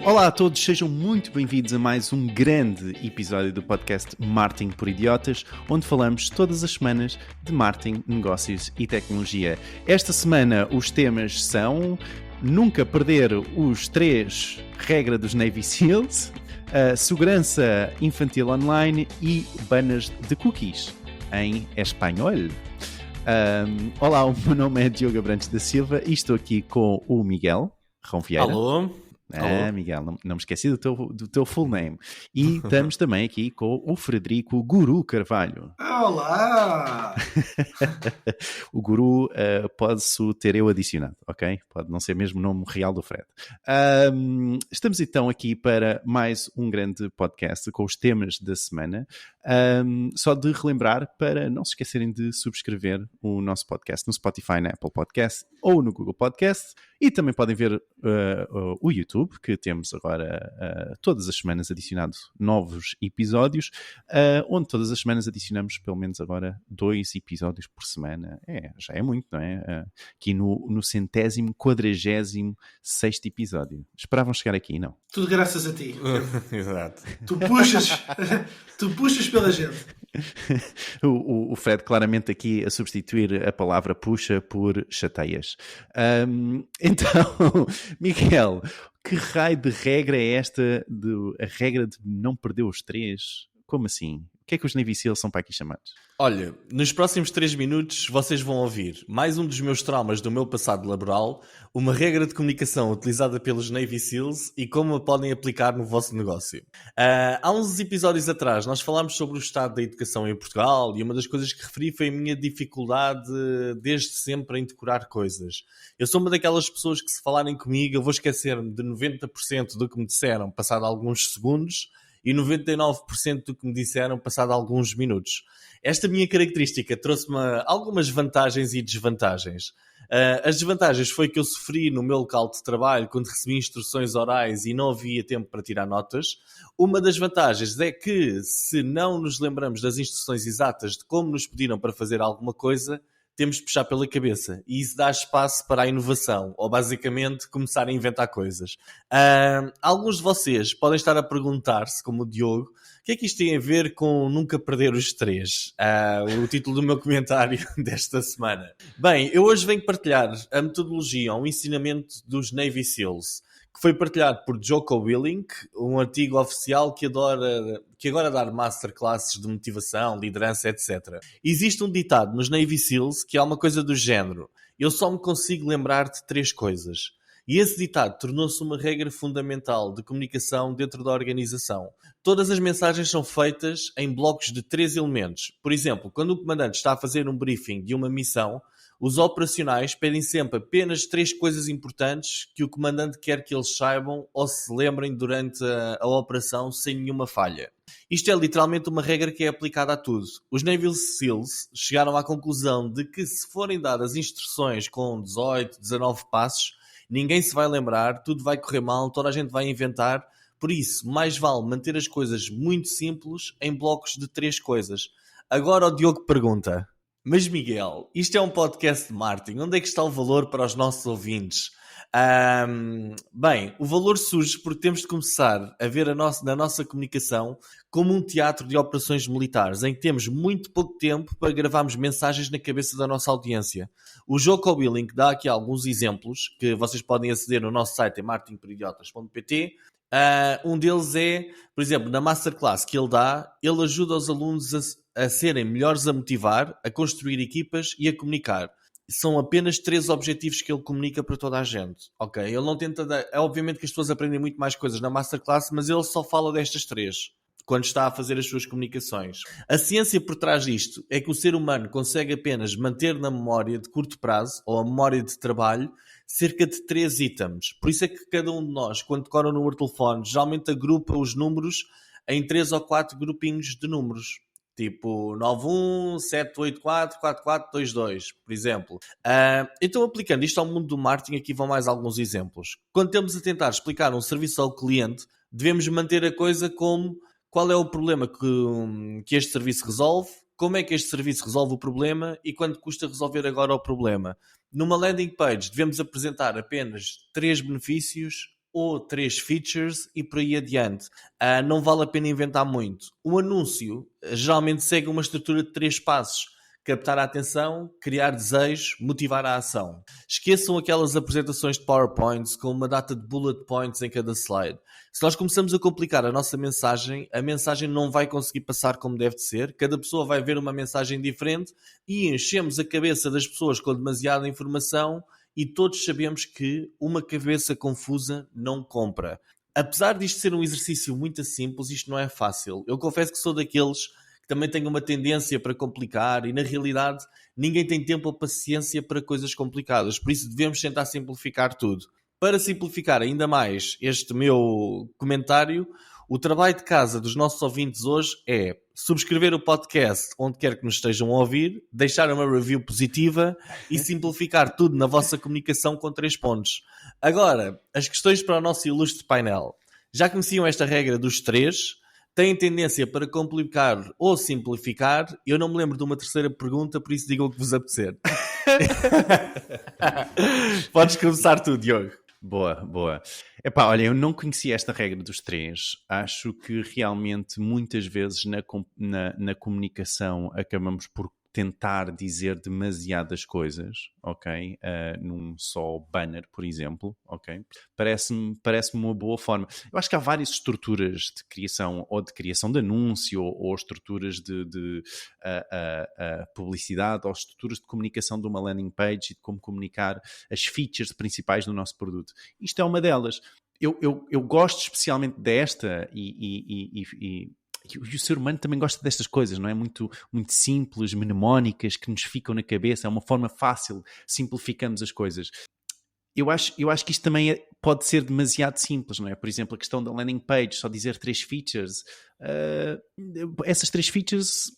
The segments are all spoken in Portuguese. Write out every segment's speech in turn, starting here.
Olá a todos, sejam muito bem-vindos a mais um grande episódio do podcast Marketing por Idiotas, onde falamos todas as semanas de marketing, negócios e tecnologia. Esta semana os temas são nunca perder os 3 regras dos Navy SEALs, segurança infantil online e banners de cookies em espanhol. Olá, o meu nome é Diogo Abrantes da Silva e estou aqui com o Miguel Rão Vieira. Alô? Miguel, não me esqueci do teu full name. E estamos também aqui com o Frederico Guru Carvalho. Olá! O Guru pode-se ter eu adicionado, ok? Pode não ser mesmo o nome real do Fred. Estamos então aqui para mais um grande podcast com os temas da semana. Só de relembrar para não se esquecerem de subscrever o nosso podcast no Spotify, na Apple Podcast ou no Google Podcast. E também podem ver o YouTube, que temos agora todas as semanas adicionado novos episódios, onde todas as semanas adicionamos pelo menos agora 2 episódios por semana. Já é muito, não é? Aqui no 146º episódio. Esperavam chegar aqui, não? Tudo graças a ti. Exato. Tu puxas pela gente. O Fred claramente aqui a substituir a palavra puxa por chateias. Então, Miguel, que raio de regra é esta, a regra de não perder os 3? Como assim? O que é que os Navy SEALs são para aqui chamados? Olha, nos próximos 3 minutos vocês vão ouvir mais um dos meus traumas do meu passado laboral, uma regra de comunicação utilizada pelos Navy SEALs e como a podem aplicar no vosso negócio. Há uns episódios atrás nós falámos sobre o estado da educação em Portugal e uma das coisas que referi foi a minha dificuldade desde sempre em decorar coisas. Eu sou uma daquelas pessoas que, se falarem comigo, eu vou esquecer-me de 90% do que me disseram passado alguns segundos e 99% do que me disseram passado alguns minutos. Esta minha característica trouxe-me algumas vantagens e desvantagens. As desvantagens foi que eu sofri no meu local de trabalho quando recebi instruções orais e não havia tempo para tirar notas. Uma das vantagens é que, se não nos lembramos das instruções exatas de como nos pediram para fazer alguma coisa, temos de puxar pela cabeça. E isso dá espaço para a inovação, ou basicamente começar a inventar coisas. Alguns de vocês podem estar a perguntar-se, como o Diogo, o que é que isto tem a ver com nunca perder os 3? O título do meu comentário desta semana. Bem, eu hoje venho partilhar a metodologia, um ensinamento dos Navy SEALs, que foi partilhado por Jocko Willink, um artigo oficial que agora dá masterclasses de motivação, liderança, etc. Existe um ditado nos Navy SEALs que é uma coisa do género: eu só me consigo lembrar de 3 coisas. E esse ditado tornou-se uma regra fundamental de comunicação dentro da organização. Todas as mensagens são feitas em blocos de 3 elementos. Por exemplo, quando o comandante está a fazer um briefing de uma missão, os operacionais pedem sempre apenas 3 coisas importantes que o comandante quer que eles saibam ou se lembrem durante a operação sem nenhuma falha. Isto é literalmente uma regra que é aplicada a tudo. Os Navy SEALs chegaram à conclusão de que, se forem dadas instruções com 18, 19 passos, ninguém se vai lembrar, tudo vai correr mal, toda a gente vai inventar. Por isso, mais vale manter as coisas muito simples em blocos de 3 coisas. Agora o Diogo pergunta: mas Miguel, isto é um podcast de marketing, onde é que está o valor para os nossos ouvintes? Bem, o valor surge porque temos de começar a ver na nossa comunicação como um teatro de operações militares, em que temos muito pouco tempo para gravarmos mensagens na cabeça da nossa audiência. O Jocko Willink dá aqui alguns exemplos que vocês podem aceder no nosso site em marketingporidiotas.pt. Um deles é, por exemplo, na masterclass que ele dá, ele ajuda os alunos a serem melhores a motivar, a construir equipas e a comunicar. São apenas 3 objetivos que ele comunica para toda a gente. Ok? Ele não tenta É obviamente que as pessoas aprendem muito mais coisas na masterclass, mas ele só fala destas 3 quando está a fazer as suas comunicações. A ciência por trás disto é que o ser humano consegue apenas manter na memória de curto prazo, ou a memória de trabalho, cerca de 3 itens. Por isso é que cada um de nós, quando decora o número de telefone, geralmente agrupa os números em 3 ou 4 grupinhos de números. Tipo 917844422, por exemplo. Então, aplicando isto ao mundo do marketing, aqui vão mais alguns exemplos. Quando estamos a tentar explicar um serviço ao cliente, devemos manter a coisa como: qual é o problema que este serviço resolve, como é que este serviço resolve o problema e quanto custa resolver agora o problema. Numa landing page devemos apresentar apenas 3 benefícios ou 3 features e por aí adiante. Não vale a pena inventar muito. Um anúncio geralmente segue uma estrutura de 3 passos. Captar a atenção, criar desejo, motivar a ação. Esqueçam aquelas apresentações de PowerPoints com uma data de bullet points em cada slide. Se nós começamos a complicar a nossa mensagem, a mensagem não vai conseguir passar como deve de ser. Cada pessoa vai ver uma mensagem diferente e enchemos a cabeça das pessoas com demasiada informação e todos sabemos que uma cabeça confusa não compra. Apesar disto ser um exercício muito simples, isto não é fácil. Eu confesso que sou daqueles que também tenho uma tendência para complicar e, na realidade, ninguém tem tempo ou paciência para coisas complicadas. Por isso, devemos tentar simplificar tudo. Para simplificar ainda mais este meu comentário, o trabalho de casa dos nossos ouvintes hoje é subscrever o podcast onde quer que nos estejam a ouvir, deixar uma review positiva e simplificar tudo na vossa comunicação com 3 pontos. Agora, as questões para o nosso ilustre painel. Já conheciam esta regra dos 3? Têm tendência para complicar ou simplificar? Eu não me lembro de uma terceira pergunta, por isso digam o que vos apetecer. Podes começar tu, Diogo. Boa. Epá, olha, eu não conhecia esta regra dos 3. Acho que realmente muitas vezes na comunicação acabamos por tentar dizer demasiadas coisas, ok? Num só banner, por exemplo, ok? Parece-me uma boa forma. Eu acho que há várias estruturas de criação, ou de criação de anúncio, ou estruturas de publicidade, ou estruturas de comunicação de uma landing page e de como comunicar as features principais do nosso produto. Isto é uma delas. Eu gosto especialmente desta e o ser humano também gosta destas coisas, não é? Muito simples, mnemónicas, que nos ficam na cabeça. É uma forma fácil, simplificamos as coisas. Eu acho que isto também pode ser demasiado simples, não é? Por exemplo, a questão da landing page, só dizer 3 features. Essas 3 features,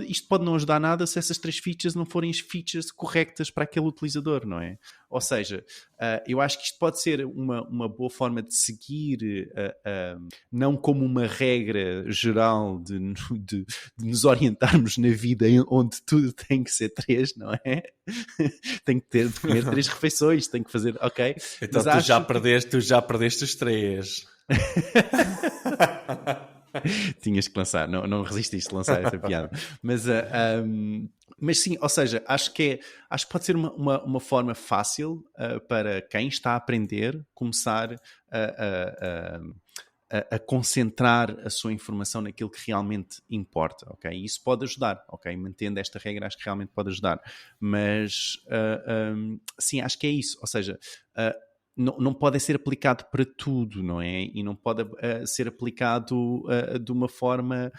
isto pode não ajudar nada se essas 3 features não forem as features corretas para aquele utilizador, não é? Ou seja, eu acho que isto pode ser uma boa forma de seguir, não como uma regra geral de nos orientarmos na vida onde tudo tem que ser 3, não é? Tem que ter de comer 3 refeições, tem que fazer, ok? Então tu já perdeste os 3. Tinhas que lançar, não resististe a lançar essa piada. Mas sim, ou seja, acho que pode ser uma forma fácil para quem está a aprender começar a concentrar a sua informação naquilo que realmente importa, ok? E isso pode ajudar, ok? Mantendo esta regra, acho que realmente pode ajudar. Mas, sim, acho que é isso. Ou seja, não pode ser aplicado para tudo, não é? E não pode ser aplicado de uma forma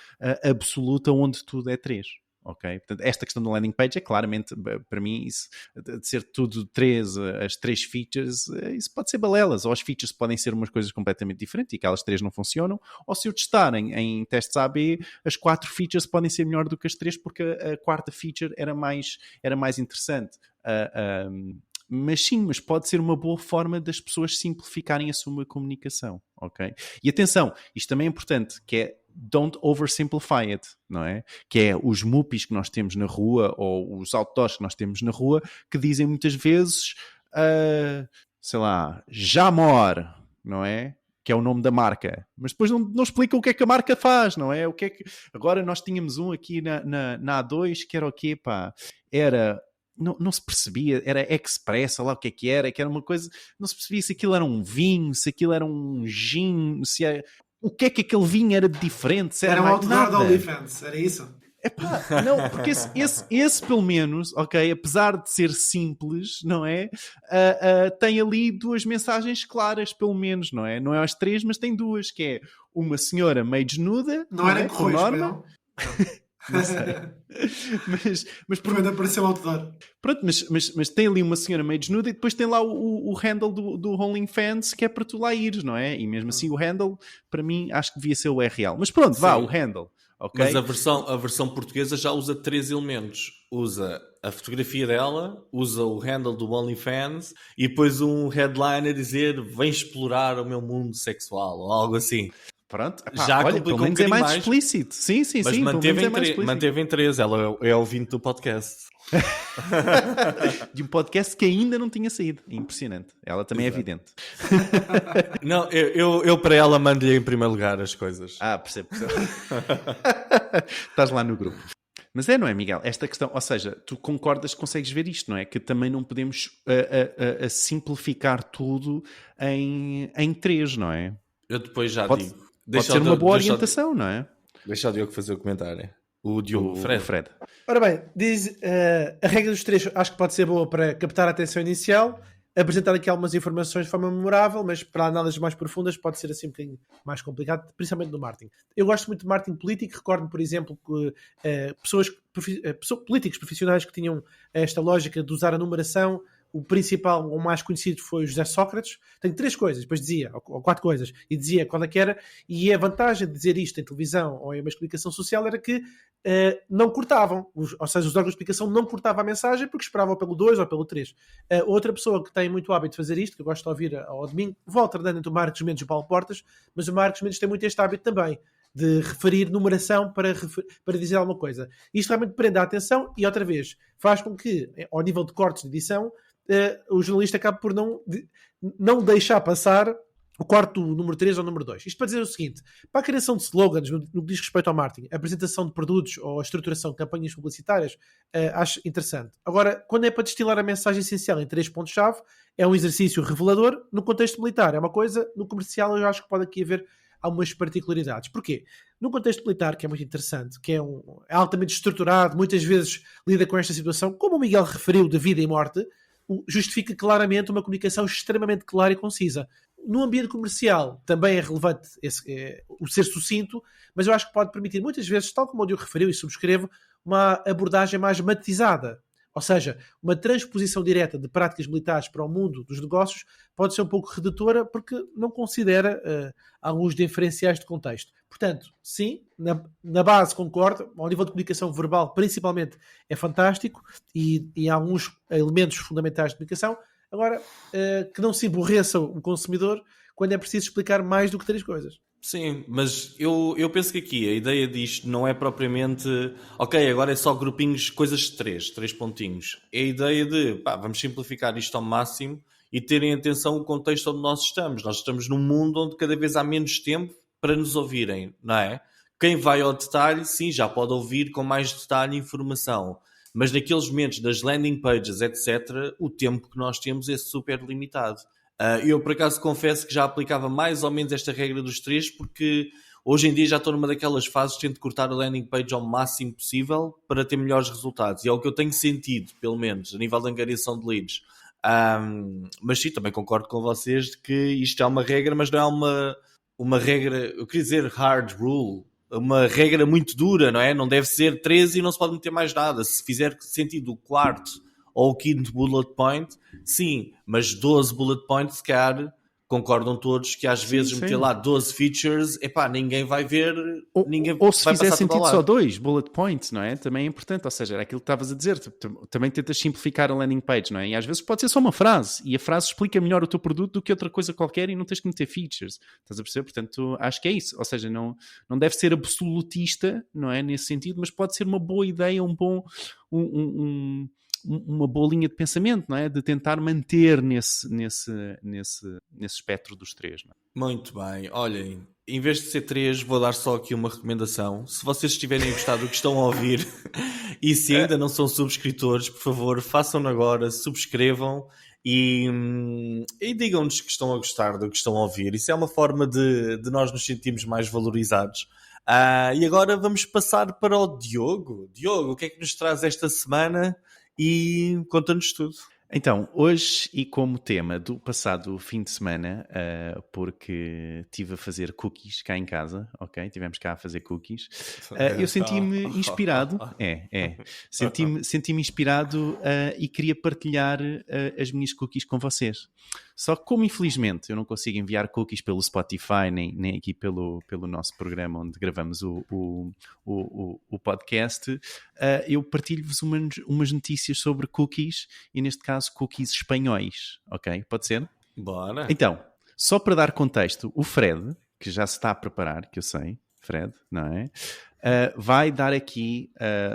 absoluta onde tudo é 3. Ok? Portanto, esta questão do landing page é claramente, para mim, isso, de ser tudo 3, as 3 features, isso pode ser balelas, ou as features podem ser umas coisas completamente diferentes e aquelas 3 não funcionam, ou se eu testar em testes AB, as 4 features podem ser melhor do que as 3 porque a quarta feature era mais interessante. Mas pode ser uma boa forma das pessoas simplificarem a sua comunicação, ok? E atenção, isto também é importante, que é don't oversimplify it, não é? Que é os mupis que nós temos na rua ou os outdoors que nós temos na rua que dizem muitas vezes, sei lá, Jamor, não é? Que é o nome da marca, mas depois não explicam o que é que a marca faz, não é? Agora nós tínhamos um aqui na A2 que era o quê, pá? Não se percebia, era Express, sei lá o que era uma coisa, não se percebia se aquilo era um vinho, se aquilo era um gin, o que é que aquele vinho era diferente, se era um outdoor da nada. OnlyFans, era isso? Epá, não, porque esse pelo menos, ok, apesar de ser simples, não é? Tem ali 2 mensagens claras, pelo menos, não é? Não é as 3, mas tem 2, que é uma senhora meio desnuda, não era é? Correios, norma. Não sei. mas por onde apareceu o outdoor. Pronto, mas tem ali uma senhora meio desnuda e depois tem lá o handle do OnlyFans que é para tu lá ires, não é? E mesmo assim o handle, para mim, acho que devia ser o RL. Mas pronto, sim. Vá, o handle. Okay? Mas a versão portuguesa já usa 3 elementos. Usa a fotografia dela, usa o handle do OnlyFans e depois um headline a dizer vem explorar o meu mundo sexual ou algo assim. Pronto. Já olha, complicou pelo menos um é mais bocadinho mais. explícito. Sim, Mas pelo manteve, menos é mais explícito. manteve em 3, ela é ouvinte do podcast. De um podcast que ainda não tinha saído. Impressionante. Ela também é vidente. Não, eu para ela mando-lhe em primeiro lugar as coisas. Percebo. Estás lá no grupo. Mas não é, Miguel? Esta questão, ou seja, tu concordas, consegues ver isto, não é? Que também não podemos a simplificar tudo em 3, não é? Eu depois já Pode, digo. pode ser uma boa orientação, não é? Deixa o Diogo fazer o comentário. O Diogo, O Fred. Ora bem, diz a regra dos 3 acho que pode ser boa para captar a atenção inicial, apresentar aqui algumas informações de forma memorável, mas para análises mais profundas pode ser assim um bocadinho mais complicado, principalmente no marketing. Eu gosto muito de marketing político, recordo, por exemplo, que políticos profissionais que tinham esta lógica de usar a numeração. O principal, o mais conhecido, foi o José Sócrates. Tem 3 coisas, depois dizia, ou 4 coisas, e dizia qual é que era, e a vantagem de dizer isto em televisão ou em uma explicação social era que não cortavam, ou seja, os órgãos de explicação não cortavam a mensagem porque esperavam pelo 2 ou pelo 3. Outra pessoa que tem muito hábito de fazer isto, que eu gosto de ouvir ao domingo, vou alternando entre o Marcos Mendes e o Paulo Portas, mas o Marcos Mendes tem muito este hábito também, de referir numeração para dizer alguma coisa. Isto realmente prende a atenção e, outra vez, faz com que, ao nível de cortes de edição, o jornalista acabe por não deixar passar o quarto, o número 3 ou o número 2. Isto para dizer o seguinte: para a criação de slogans, no que diz respeito ao marketing, a apresentação de produtos ou a estruturação de campanhas publicitárias, acho interessante. Agora, quando é para destilar a mensagem essencial em 3 pontos-chave, é um exercício revelador. No contexto militar é uma coisa, no comercial eu acho que pode aqui haver algumas particularidades. Porquê? No contexto militar, que é muito interessante, que é altamente estruturado, muitas vezes lida com esta situação, como o Miguel referiu, de vida e morte, justifica claramente uma comunicação extremamente clara e concisa. No ambiente comercial também é relevante o ser sucinto, mas eu acho que pode permitir muitas vezes, tal como o Diogo referiu e subscrevo, uma abordagem mais matizada. Ou seja, uma transposição direta de práticas militares para o mundo dos negócios pode ser um pouco redutora porque não considera alguns diferenciais de contexto. Portanto, sim, na base concordo, ao nível de comunicação verbal principalmente é fantástico e há alguns elementos fundamentais de comunicação. Agora, que não se emborreça o consumidor quando é preciso explicar mais do que 3 coisas. Sim, mas eu penso que aqui a ideia disto não é propriamente ok, agora é só grupinhos, coisas de 3 pontinhos. É a ideia de vamos simplificar isto ao máximo e terem atenção o contexto onde nós estamos. Nós estamos num mundo onde cada vez há menos tempo para nos ouvirem, não é? Quem vai ao detalhe, sim, já pode ouvir com mais detalhe e informação. Mas naqueles momentos das landing pages, etc., o tempo que nós temos é super limitado. Eu, por acaso, confesso que já aplicava mais ou menos esta regra dos 3, porque hoje em dia já estou numa daquelas fases que tento cortar a landing page ao máximo possível para ter melhores resultados. E é o que eu tenho sentido, pelo menos, a nível de angariação de leads. Mas sim, também concordo com vocês de que isto é uma regra, mas não é uma regra, eu queria dizer hard rule, uma regra muito dura, não é? Não deve ser 13 e não se pode meter mais nada. Se fizer sentido o quarto ou o quinto bullet point, sim, mas 12 bullet points, se calhar, concordam todos que às vezes meter lá 12 features, ninguém vai ver, ou se vai fizer passar sentido só 2 bullet points, não é? Também é importante, ou seja, era aquilo que estavas a dizer, também tentas simplificar a landing page, não é? E às vezes pode ser só uma frase, e a frase explica melhor o teu produto do que outra coisa qualquer e não tens que meter features, estás a perceber? Portanto, acho que é isso, ou seja, não deve ser absolutista, não é? Nesse sentido, mas pode ser uma boa ideia, uma boa linha de pensamento, não é? De tentar manter nesse espectro dos 3. Não é? Muito bem, olhem, em vez de ser 3, vou dar só aqui uma recomendação. Se vocês estiverem a gostar do que estão a ouvir e se ainda não são subscritores, por favor, façam-no agora, subscrevam e digam-nos que estão a gostar do que estão a ouvir. Isso é uma forma de nós nos sentirmos mais valorizados. E agora vamos passar para o Diogo. Diogo, o que é que nos traz esta semana? E conta-nos tudo. Então, hoje e como tema do passado fim de semana, porque estive a fazer cookies cá em casa, ok? Tivemos cá a fazer cookies. Eu senti-me inspirado, senti-me inspirado e queria partilhar as minhas cookies com vocês. Só que como infelizmente eu não consigo enviar cookies pelo Spotify, nem aqui pelo nosso programa onde gravamos o podcast, eu partilho-vos umas notícias sobre cookies e neste caso cookies espanhóis, ok? Pode ser? Bora! Então, só para dar contexto, o Fred que já se está a preparar, que eu sei, Fred, não é? Vai dar aqui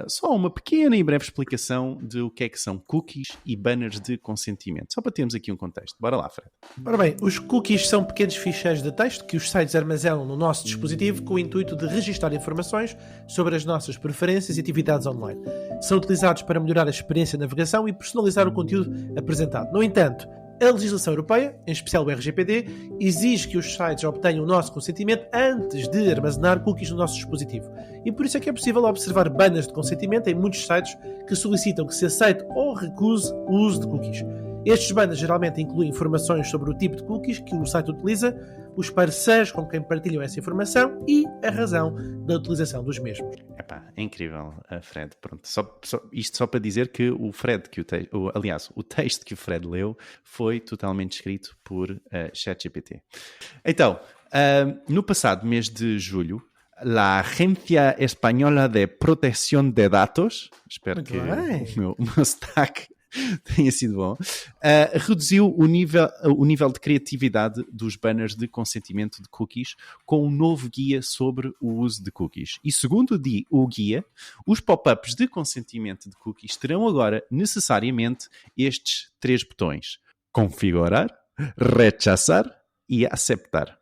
só uma pequena e breve explicação de o que é que são cookies e banners de consentimento. Só para termos aqui um contexto. Bora lá, Fred. Ora bem, os cookies são pequenos ficheiros de texto que os sites armazenam no nosso dispositivo com o intuito de registar informações sobre as nossas preferências e atividades online. São utilizados para melhorar a experiência de navegação e personalizar o conteúdo apresentado. No entanto, a legislação europeia, em especial o RGPD, exige que os sites obtenham o nosso consentimento antes de armazenar cookies no nosso dispositivo. E por isso é que é possível observar banners de consentimento em muitos sites que solicitam que se aceite ou recuse o uso de cookies. Estes banners geralmente incluem informações sobre o tipo de cookies que o site utiliza, os parceiros com quem partilham essa informação e a razão da utilização dos mesmos. Epá, é incrível, Fred. Pronto, isto só para dizer que o Fred, o texto que o Fred leu foi totalmente escrito por ChatGPT. Então, no passado mês de julho, a Agência Espanhola de Protección de Datos, espero Muito que bem. o meu sotaque tenha sido bom, reduziu o nível de criatividade dos banners de consentimento de cookies com um novo guia sobre o uso de cookies. E segundo o guia, os pop-ups de consentimento de cookies terão agora necessariamente estes 3 botões: configurar, rechazar e aceitar.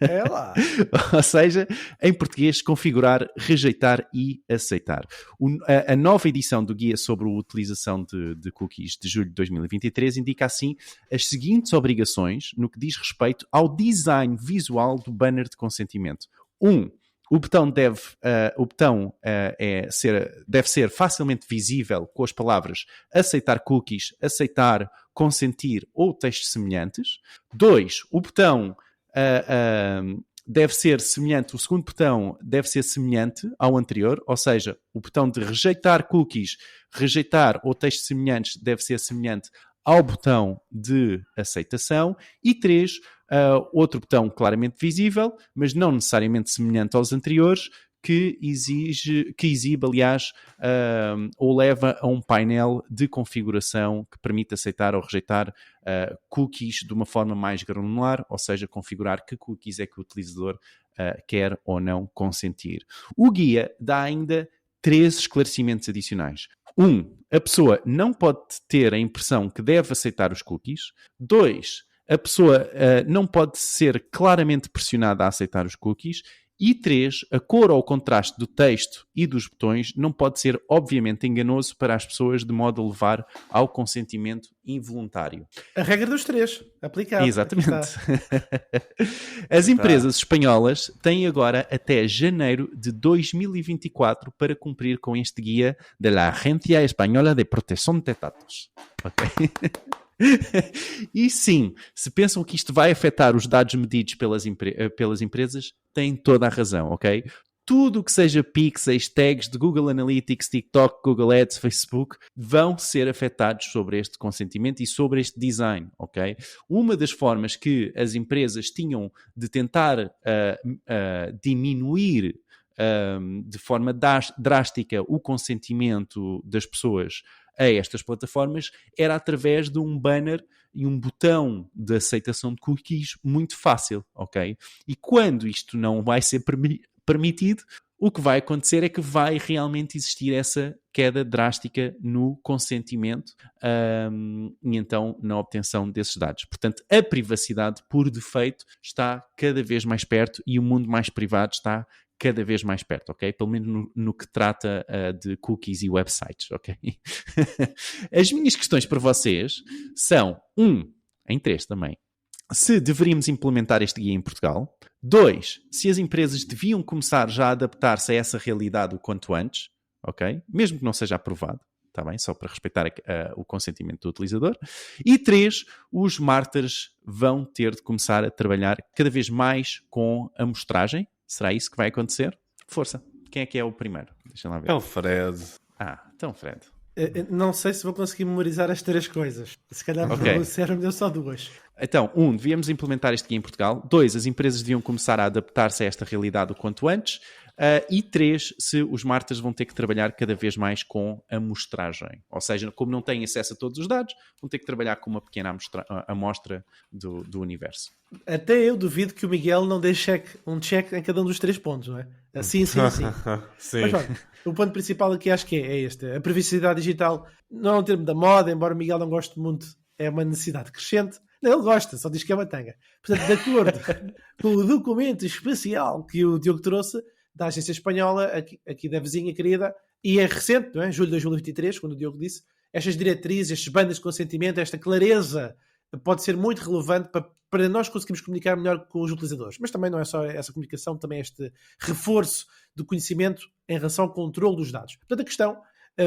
É lá. Ou seja, em português, configurar, rejeitar e aceitar. A nova edição do Guia sobre a Utilização de Cookies de julho de 2023 indica assim as seguintes obrigações no que diz respeito ao design visual do banner de consentimento. 1. O botão deve ser facilmente visível com as palavras aceitar cookies, aceitar, consentir ou textos semelhantes. 2. O botão deve ser semelhante, o segundo botão deve ser semelhante ao anterior, ou seja, o botão de rejeitar cookies, rejeitar ou textos semelhantes deve ser semelhante ao botão de aceitação. E 3, outro botão claramente visível, mas não necessariamente semelhante aos anteriores, que exibe, aliás, ou leva a um painel de configuração que permite aceitar ou rejeitar cookies de uma forma mais granular, ou seja, configurar que cookies é que o utilizador quer ou não consentir. O guia dá ainda 3 esclarecimentos adicionais. 1. A pessoa não pode ter a impressão que deve aceitar os cookies. 2. A pessoa não pode ser claramente pressionada a aceitar os cookies. E 3, a cor ou o contraste do texto e dos botões não pode ser obviamente enganoso para as pessoas de modo a levar ao consentimento involuntário. A regra dos 3, aplicada. Exatamente. As empresas espanholas têm agora até janeiro de 2024 para cumprir com este guia da Agência Espanhola de Protección de Datos. Ok? E sim, se pensam que isto vai afetar os dados medidos pelas empresas, têm toda a razão, ok? Tudo o que seja pixels, tags de Google Analytics, TikTok, Google Ads, Facebook, vão ser afetados sobre este consentimento e sobre este design, ok? Uma das formas que as empresas tinham de tentar diminuir de forma drástica o consentimento das pessoas a estas plataformas era através de um banner e um botão de aceitação de cookies muito fácil, ok? E quando isto não vai ser permitido, o que vai acontecer é que vai realmente existir essa queda drástica no consentimento e então na obtenção desses dados. Portanto, a privacidade por defeito está cada vez mais perto e o mundo mais privado está cada vez mais perto, ok? Pelo menos no que trata de cookies e websites, ok? As minhas questões para vocês são, em 3 também, se deveríamos implementar este guia em Portugal. 2, se as empresas deviam começar já a adaptar-se a essa realidade o quanto antes, ok? Mesmo que não seja aprovado, está bem? Só para respeitar o consentimento do utilizador. E 3, os marketers vão ter de começar a trabalhar cada vez mais com a amostragem. Será isso que vai acontecer? Força. Quem é que é o primeiro? Deixa lá ver. É o Fred. Então Fred. Não sei se vou conseguir memorizar as 3 coisas. Se calhar serve-me só 2. Então, 1, devíamos implementar este guia em Portugal. 2, as empresas deviam começar a adaptar-se a esta realidade o quanto antes. E 3, se os marketeers vão ter que trabalhar cada vez mais com amostragem. Ou seja, como não têm acesso a todos os dados, vão ter que trabalhar com uma pequena amostra do universo. Até eu duvido que o Miguel não dê um check em cada um dos 3 pontos, não é? Sim. Sim. Mas olha, o ponto principal aqui acho que é este. A privacidade digital não é um termo da moda, embora o Miguel não goste muito, é uma necessidade crescente. Não, ele gosta, só diz que é uma tanga. Portanto, de acordo com o documento especial que o Diogo trouxe da agência espanhola, aqui da vizinha querida, e é recente, não é? Julho de 2023, quando o Diogo disse, estas diretrizes, estas bandas de consentimento, esta clareza pode ser muito relevante para nós conseguirmos comunicar melhor com os utilizadores. Mas também não é só essa comunicação, também é este reforço do conhecimento em relação ao controle dos dados. Portanto, a questão,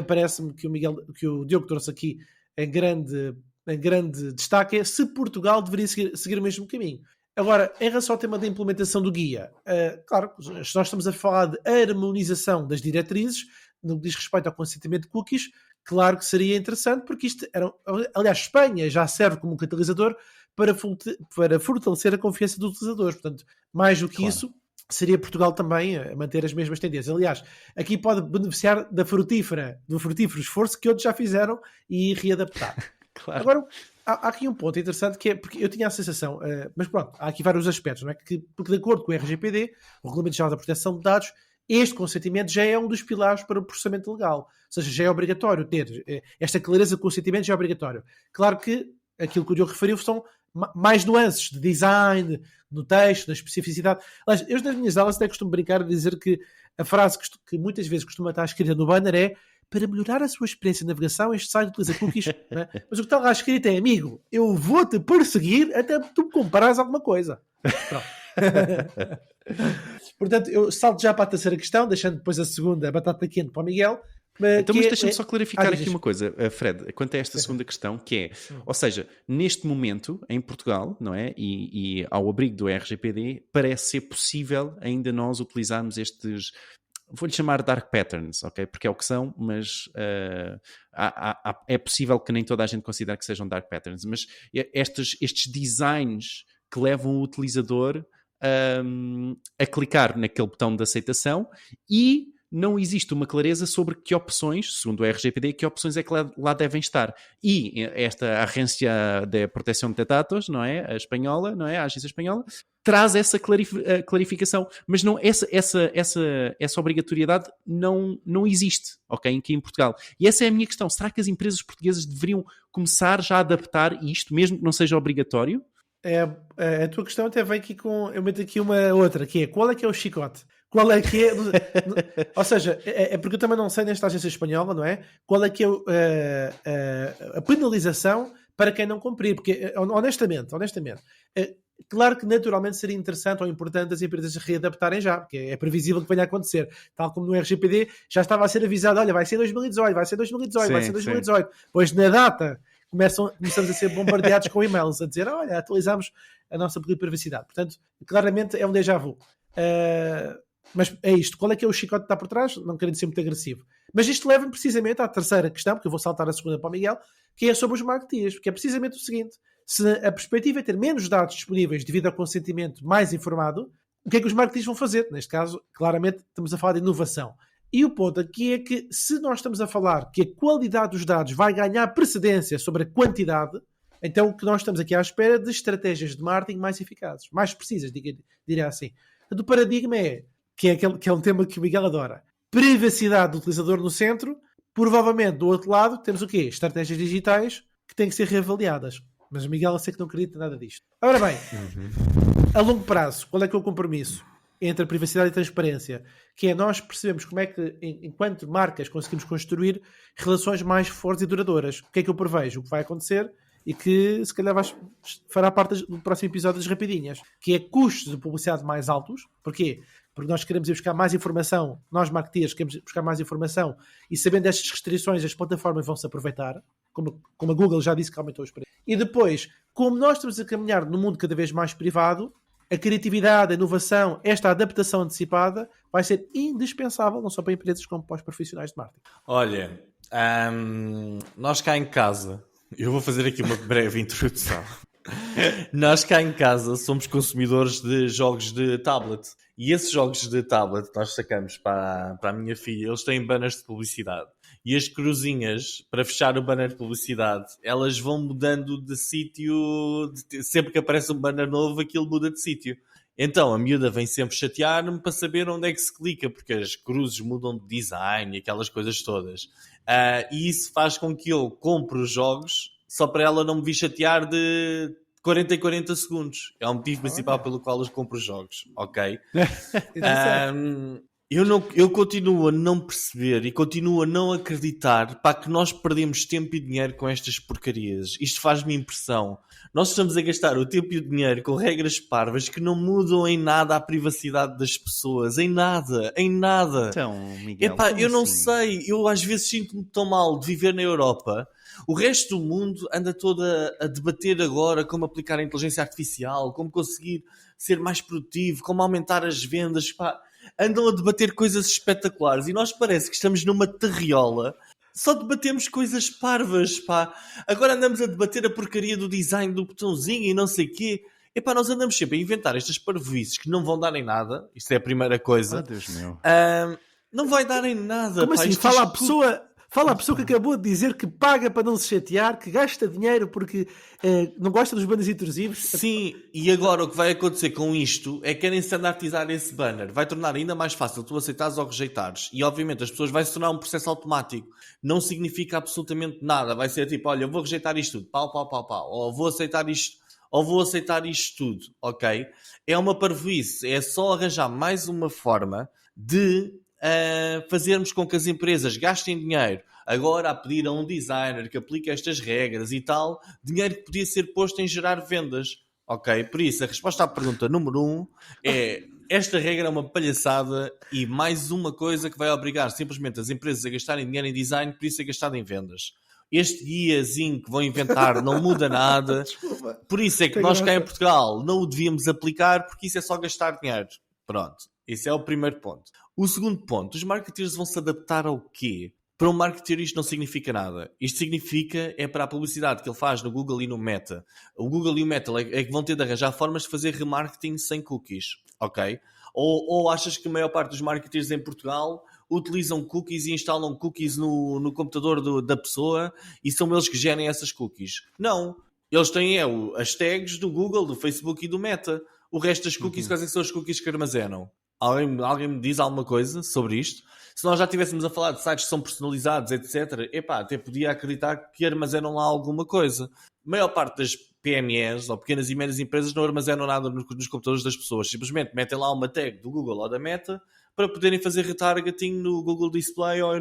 parece-me que o Diogo trouxe aqui em grande destaque, é se Portugal deveria seguir o mesmo caminho. Agora, em relação ao tema da implementação do guia, claro, nós estamos a falar de harmonização das diretrizes, no que diz respeito ao consentimento de cookies, claro que seria interessante, porque isto aliás, Espanha já serve como um catalisador para fortalecer a confiança dos utilizadores. Portanto, mais do que isso, seria Portugal também a manter as mesmas tendências. Aliás, aqui pode beneficiar do frutífero esforço que outros já fizeram e readaptar. Claro. Agora, há aqui um ponto interessante que é, porque eu tinha a sensação, mas pronto, há aqui vários aspectos, não é? Porque de acordo com o RGPD, o Regulamento Geral da Proteção de Dados, este consentimento já é um dos pilares para o processamento legal. Ou seja, já é obrigatório ter esta clareza de consentimento, já é obrigatório. Claro que aquilo que o Diogo referiu são mais nuances de design, no texto, na especificidade. Aliás, eu nas minhas aulas até costumo brincar de dizer que a frase que muitas vezes costuma estar escrita no banner é: para melhorar a sua experiência de navegação, este site utiliza cookies. Não é? Mas o que está lá escrito é: amigo, eu vou-te perseguir até tu me comprares alguma coisa. Pronto. Portanto, eu salto já para a terceira questão, deixando depois a segunda, a batata quente, para o Miguel. Mas deixa-me só clarificar aqui uma coisa, Fred, quanto a esta segunda questão, que é, ou seja, neste momento, em Portugal, não é? E ao abrigo do RGPD, parece ser possível ainda nós utilizarmos estes, vou-lhe chamar dark patterns, ok? Porque é o que são, mas é possível que nem toda a gente considere que sejam dark patterns, mas estes designs que levam o utilizador a clicar naquele botão de aceitação e não existe uma clareza sobre que opções, segundo o RGPD, que opções é que lá devem estar. E esta Agência de Proteção de Dados, não é? A espanhola, não é? A agência espanhola, traz essa clarificação. Mas não, essa obrigatoriedade não existe, ok? Aqui em Portugal. E essa é a minha questão. Será que as empresas portuguesas deveriam começar já a adaptar isto, mesmo que não seja obrigatório? A tua questão até vem aqui com... Eu meto aqui uma outra, que é: qual é que é o chicote? Qual é que é... Ou seja, é porque eu também não sei nesta agência espanhola, não é? Qual é que é a penalização para quem não cumprir? Porque, honestamente, claro que naturalmente seria interessante ou importante as empresas se readaptarem já, porque é previsível que venha a acontecer. Tal como no RGPD já estava a ser avisado: olha, vai ser 2018, vai ser 2018, sim, vai ser 2018. Pois na data começamos a ser bombardeados com e-mails a dizer: olha, atualizamos a nossa política de privacidade. Portanto, claramente é um déjà vu. Mas é isto. Qual é que é o chicote que está por trás? Não querendo ser muito agressivo. Mas isto leva-me precisamente à terceira questão, porque eu vou saltar a segunda para o Miguel, que é sobre os marketeers, porque é precisamente o seguinte: se a perspectiva é ter menos dados disponíveis devido ao consentimento mais informado, o que é que os marketeers vão fazer? Neste caso, claramente, estamos a falar de inovação. E o ponto aqui é que, se nós estamos a falar que a qualidade dos dados vai ganhar precedência sobre a quantidade, então o que nós estamos aqui à espera de estratégias de marketing mais eficazes, mais precisas, diria assim. O paradigma que é um tema que o Miguel adora: privacidade do utilizador no centro. Provavelmente, do outro lado, temos o quê? Estratégias digitais que têm que ser reavaliadas. Mas o Miguel, eu sei que não acredita nada disto. Ora bem, a longo prazo, qual é que é o compromisso entre a privacidade e a transparência? Que é nós percebemos como é que, enquanto marcas, conseguimos construir relações mais fortes e duradouras. O que é que eu prevejo? O que vai acontecer e que, se calhar, fará parte do próximo episódio das rapidinhas, que é custos de publicidade mais altos. Porquê? Porque nós queremos ir buscar mais informação, nós marketeers queremos ir buscar mais informação, e sabendo destas restrições, as plataformas vão se aproveitar, como a Google já disse que aumentou os preços. E depois, como nós estamos a caminhar num mundo cada vez mais privado, a criatividade, a inovação, esta adaptação antecipada vai ser indispensável, não só para empresas como para os profissionais de marketing. Olha, Nós cá em casa, eu vou fazer aqui uma breve introdução. Nós cá em casa somos consumidores de jogos de tablet. E esses jogos de tablet que nós sacamos para a minha filha, eles têm banners de publicidade. E as cruzinhas, para fechar o banner de publicidade, elas vão mudando de sítio. Sempre que aparece um banner novo, aquilo muda de sítio. Então a miúda vem sempre chatear-me para saber onde é que se clica, porque as cruzes mudam de design e aquelas coisas todas. E isso faz com que eu compre os jogos só para ela não me vir chatear de 40 em 40 segundos. É o motivo principal pelo qual eu compro os jogos, ok? Eu continuo a não perceber e continuo a não acreditar que nós perdemos tempo e dinheiro com estas porcarias. Isto faz-me impressão. Nós estamos a gastar o tempo e o dinheiro com regras parvas que não mudam em nada a privacidade das pessoas. Em nada. Então, Miguel, Eu não assim? sei. Eu às vezes sinto-me tão mal de viver na Europa. O resto do mundo anda todo a debater agora como aplicar a inteligência artificial, como conseguir ser mais produtivo, como aumentar as vendas. Andam a debater coisas espetaculares e nós parece que estamos numa terriola. Só debatemos coisas parvas, pá. Agora andamos a debater a porcaria do design do botãozinho e não sei o quê. Nós andamos sempre a inventar estas parvoices que não vão dar em nada. Isto é a primeira coisa. Oh, Deus meu. Não vai dar em nada. Como pá. assim? Isto Fala a pessoa que acabou de dizer que paga para não se chatear, que gasta dinheiro porque não gosta dos banners intrusivos. Sim, e agora o que vai acontecer com isto é que querem standardizar esse banner. Vai tornar ainda mais fácil tu aceitares ou rejeitares. E obviamente as pessoas vai se tornar um processo automático. Não significa absolutamente nada. Vai ser tipo, olha, eu vou rejeitar isto tudo. Pau, pau, pau, pau. Ou vou aceitar isto tudo. Ok? É uma parvoíce. É só arranjar mais uma forma de fazermos com que as empresas gastem dinheiro agora a pedir a um designer que aplique estas regras e tal, dinheiro que podia ser posto em gerar vendas, ok? Por isso, a resposta à pergunta número 1 é: esta regra é uma palhaçada e mais uma coisa que vai obrigar simplesmente as empresas a gastarem dinheiro em design, por isso é gastado em vendas. Este guiazinho que vão inventar não muda nada. Desculpa. Por isso é que nós cá em Portugal não o devíamos aplicar, porque isso é só gastar dinheiro. Pronto, esse é o primeiro ponto. O segundo ponto, os marketeers vão se adaptar ao quê? Para um marketeer isto não significa nada. Isto significa para a publicidade que ele faz no Google e no Meta. O Google e o Meta é que vão ter de arranjar formas de fazer remarketing sem cookies, ok? Ou achas que a maior parte dos marketeers em Portugal utilizam cookies e instalam cookies no computador da pessoa e são eles que gerem essas cookies? Não. Eles têm as tags do Google, do Facebook e do Meta. O resto das cookies, quais são as cookies que armazenam? Alguém me diz alguma coisa sobre isto? Se nós já estivéssemos a falar de sites que são personalizados, etc., até podia acreditar que armazenam lá alguma coisa. A maior parte das PMEs, ou pequenas e médias empresas, não armazenam nada nos computadores das pessoas. Simplesmente metem lá uma tag do Google ou da Meta para poderem fazer retargeting no Google Display ou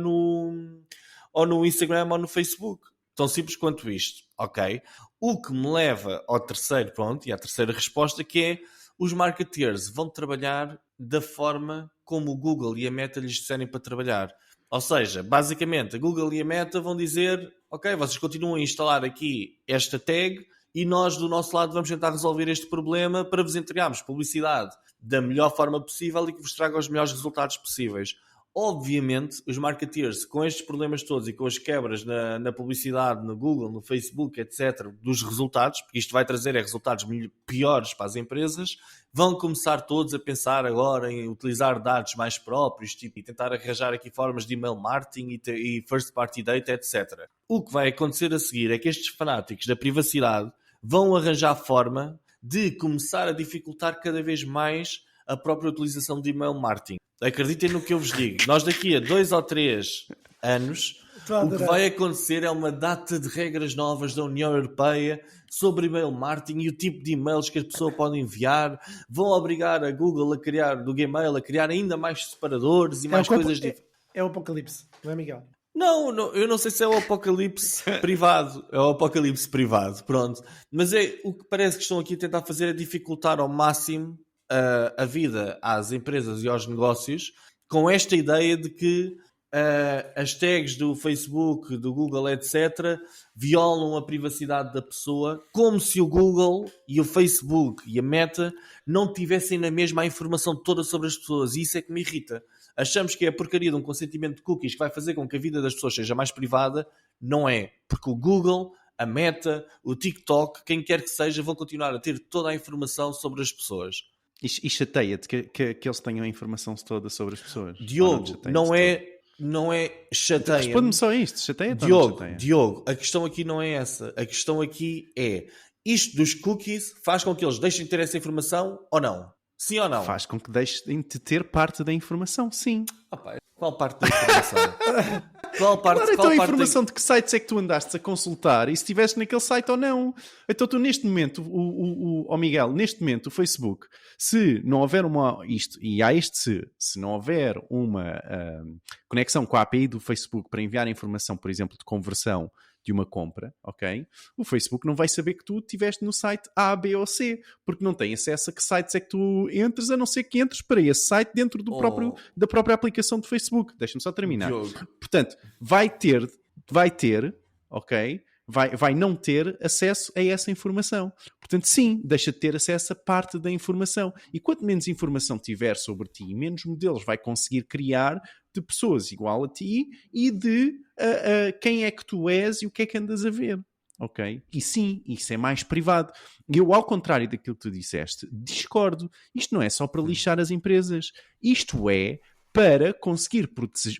no Instagram ou no Facebook. Tão simples quanto isto, ok? O que me leva ao terceiro ponto, e à terceira resposta, que é: os marketeers vão trabalhar da forma como o Google e a Meta lhes disserem para trabalhar. Ou seja, basicamente, a Google e a Meta vão dizer: ok, vocês continuam a instalar aqui esta tag e nós do nosso lado vamos tentar resolver este problema para vos entregarmos publicidade da melhor forma possível e que vos traga os melhores resultados possíveis. Obviamente, os marketeers, com estes problemas todos e com as quebras na publicidade, no Google, no Facebook, etc., dos resultados, porque isto vai trazer resultados piores para as empresas, vão começar todos a pensar agora em utilizar dados mais próprios, e tentar arranjar aqui formas de email marketing e first party data, etc. O que vai acontecer a seguir é que estes fanáticos da privacidade vão arranjar forma de começar a dificultar cada vez mais a própria utilização de email marketing. Acreditem no que eu vos digo. Nós daqui a 2 ou 3 anos, o que vai acontecer é uma data de regras novas da União Europeia sobre e-mail marketing e o tipo de e-mails que a pessoa pode enviar. Vão obrigar a Google do Gmail a criar ainda mais separadores e mais coisas diferentes. É o apocalipse, não é, Miguel? Não, eu não sei se é o apocalipse privado. É o apocalipse privado, pronto. Mas o que parece que estão aqui a tentar fazer é dificultar ao máximo a vida às empresas e aos negócios, com esta ideia de que as tags do Facebook, do Google, etc., violam a privacidade da pessoa, como se o Google e o Facebook e a Meta não tivessem na mesma a informação toda sobre as pessoas. E isso é que me irrita. Achamos que é a porcaria de um consentimento de cookies que vai fazer com que a vida das pessoas seja mais privada. Não é. Porque o Google, a Meta, o TikTok, quem quer que seja, vão continuar a ter toda a informação sobre as pessoas. E chateia-te que eles tenham a informação toda sobre as pessoas. Diogo, não é chateia. Responde-me só isto, chateia-te ou não chateia? Diogo, a questão aqui não é essa. A questão aqui é, isto dos cookies faz com que eles deixem de ter essa informação ou não? Sim ou não? Faz com que deixem de ter parte da informação, sim. Qual parte da informação? Qual parte? Claro, então a informação de que sites é que tu andaste a consultar e se estiveste naquele site ou não. Então tu neste momento, Miguel, neste momento o Facebook, se não houver se não houver uma conexão com a API do Facebook para enviar informação, por exemplo, de conversão de uma compra, ok? O Facebook não vai saber que tu estiveste no site A, B ou C, porque não tem acesso a que sites é que tu entres, a não ser que entres para esse site dentro da própria aplicação do Facebook. Deixa-me só terminar. Diogo. Portanto, vai ter, ok? Vai não ter acesso a essa informação. Portanto, sim, deixa de ter acesso a parte da informação. E quanto menos informação tiver sobre ti, menos modelos vai conseguir criar de pessoas igual a ti e de quem é que tu és e o que é que andas a ver. Ok? E sim, isso é mais privado. E eu, ao contrário daquilo que tu disseste, discordo. Isto não é só para lixar as empresas. Isto é para conseguir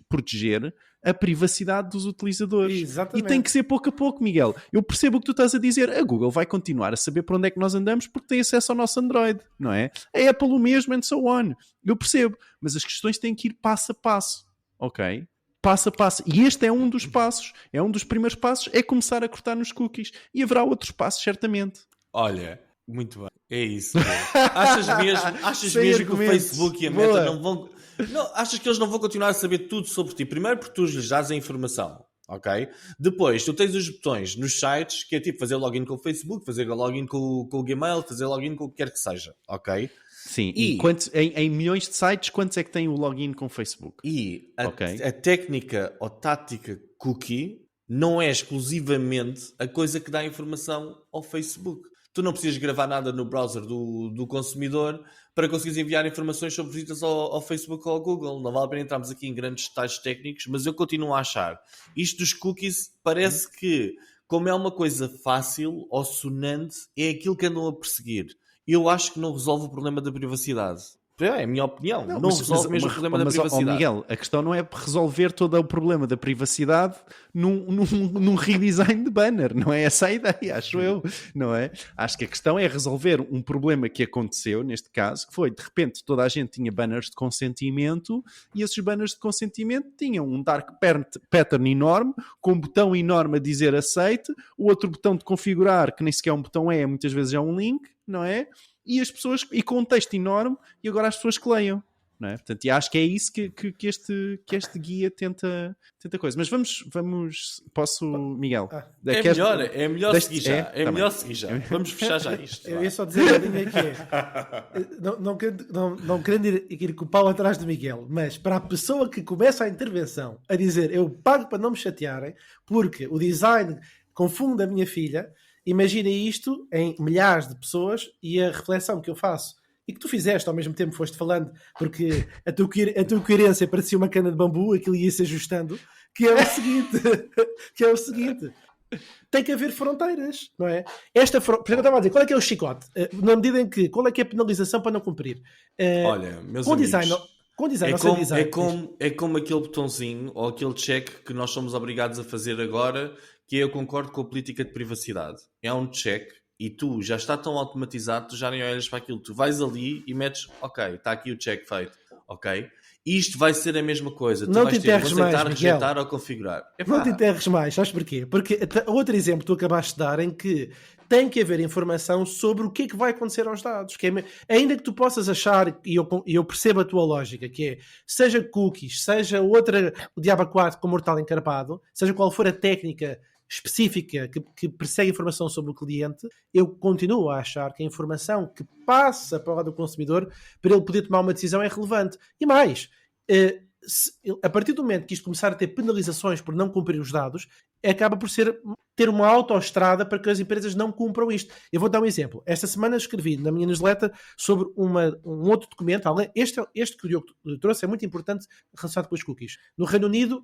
proteger a privacidade dos utilizadores. Exatamente. E tem que ser pouco a pouco, Miguel. Eu percebo o que tu estás a dizer. A Google vai continuar a saber para onde é que nós andamos porque tem acesso ao nosso Android, não é? A Apple o mesmo, and so on. Eu percebo. Mas as questões têm que ir passo a passo, ok? Passo a passo. E este é um dos passos. É um dos primeiros passos. É começar a cortar nos cookies. E haverá outros passos, certamente. Olha, muito bem. É isso. Achas mesmo que o Facebook e a Meta não vão... Não, achas que eles não vão continuar a saber tudo sobre ti? Primeiro porque tu lhes dás a informação, ok? Depois, tu tens os botões nos sites, que é tipo fazer login com o Facebook, fazer login com o Gmail, fazer login com o que quer que seja, ok? Sim, e em milhões de sites, quantos é que têm o login com o Facebook? E a técnica ou tática cookie não é exclusivamente a coisa que dá informação ao Facebook. Tu não precisas gravar nada no browser do consumidor para conseguires enviar informações sobre visitas ao Facebook ou ao Google. Não vale a pena entrarmos aqui em grandes detalhes técnicos, mas eu continuo a achar. Isto dos cookies parece que, como é uma coisa fácil ou sonante, é aquilo que andam a perseguir. Eu acho que não resolve o problema da privacidade. É a minha opinião. Não resolve mesmo o problema da privacidade. Miguel, a questão não é resolver todo o problema da privacidade num redesign de banner. Não é essa a ideia, acho eu. Não é? Acho que a questão é resolver um problema que aconteceu, neste caso, que foi, de repente, toda a gente tinha banners de consentimento e esses banners de consentimento tinham um dark pattern enorme, com um botão enorme a dizer aceite, o outro botão de configurar, que nem sequer é um botão muitas vezes é um link, não é? E as pessoas, e com um texto enorme, e agora as pessoas que leiam, não é? Portanto, e acho que é isso que este guia tenta coisa. Mas vamos posso, Miguel? É melhor seguir já. É melhor seguir já. Vamos fechar já isto. Eu ia só dizer a linha que é, não querendo ir com o pau atrás de Miguel, mas para a pessoa que começa a intervenção a dizer eu pago para não me chatearem, porque o design confunde a minha filha. Imagina isto em milhares de pessoas e a reflexão que eu faço e que tu fizeste ao mesmo tempo, foste falando, porque a tua coerência parecia uma cana de bambu, aquilo ia-se ajustando, que é o seguinte, tem que haver fronteiras, não é? Por exemplo, eu estava a dizer, qual é que é o chicote? Na medida em que, qual é que é a penalização para não cumprir? Olha, meus amigos, design, é como aquele botãozinho ou aquele check que nós somos obrigados a fazer agora, que eu concordo com a política de privacidade. É um check e tu já está tão automatizado, tu já nem olhas para aquilo. Tu vais ali e metes, ok, está aqui o check feito, ok? Isto vai ser a mesma coisa. Tu não vais te enterres mais, aceitar, rejeitar ou configurar. Não te enterres mais, sabes porquê? Porque outro exemplo que tu acabaste de dar em que tem que haver informação sobre o que é que vai acontecer aos dados. Que ainda que tu possas achar, e eu percebo a tua lógica, que é, seja cookies, seja outra, o diabo 4 com mortal encarpado, seja qual for a técnica específica que persegue informação sobre o cliente, eu continuo a achar que a informação que passa para o lado do consumidor para ele poder tomar uma decisão é relevante. E mais, a partir do momento que isto começar a ter penalizações por não cumprir os dados, acaba por ter uma autoestrada para que as empresas não cumpram isto. Eu vou dar um exemplo. Esta semana escrevi na minha newsletter sobre um outro documento. Este que o Diogo trouxe é muito importante relacionado com os cookies. No Reino Unido,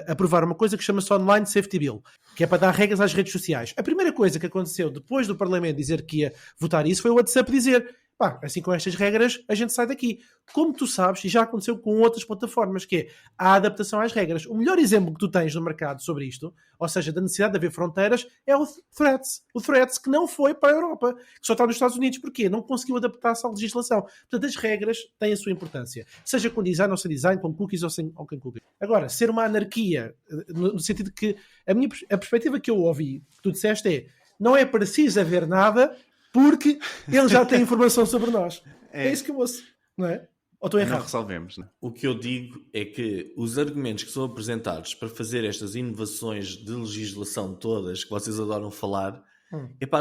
aprovaram uma coisa que chama-se Online Safety Bill, que é para dar regras às redes sociais. A primeira coisa que aconteceu depois do Parlamento dizer que ia votar isso foi o WhatsApp dizer: pá, assim com estas regras a gente sai daqui. Como tu sabes, e já aconteceu com outras plataformas, que é a adaptação às regras. O melhor exemplo que tu tens no mercado sobre isto, ou seja, da necessidade de haver fronteiras, é o Threads. O Threads que não foi para a Europa, que só está nos Estados Unidos. Porquê? Não conseguiu adaptar-se à legislação. Portanto, as regras têm a sua importância. Seja com design ou sem design, com cookies ou sem cookies. Agora, ser uma anarquia, no sentido que a perspectiva que eu ouvi, que tu disseste é: não é preciso haver nada, porque ele já tem informação sobre nós. É isso que eu ouço, não é? Ou estou errado? Não resolvemos, não? O que eu digo é que os argumentos que são apresentados para fazer estas inovações de legislação todas, que vocês adoram falar,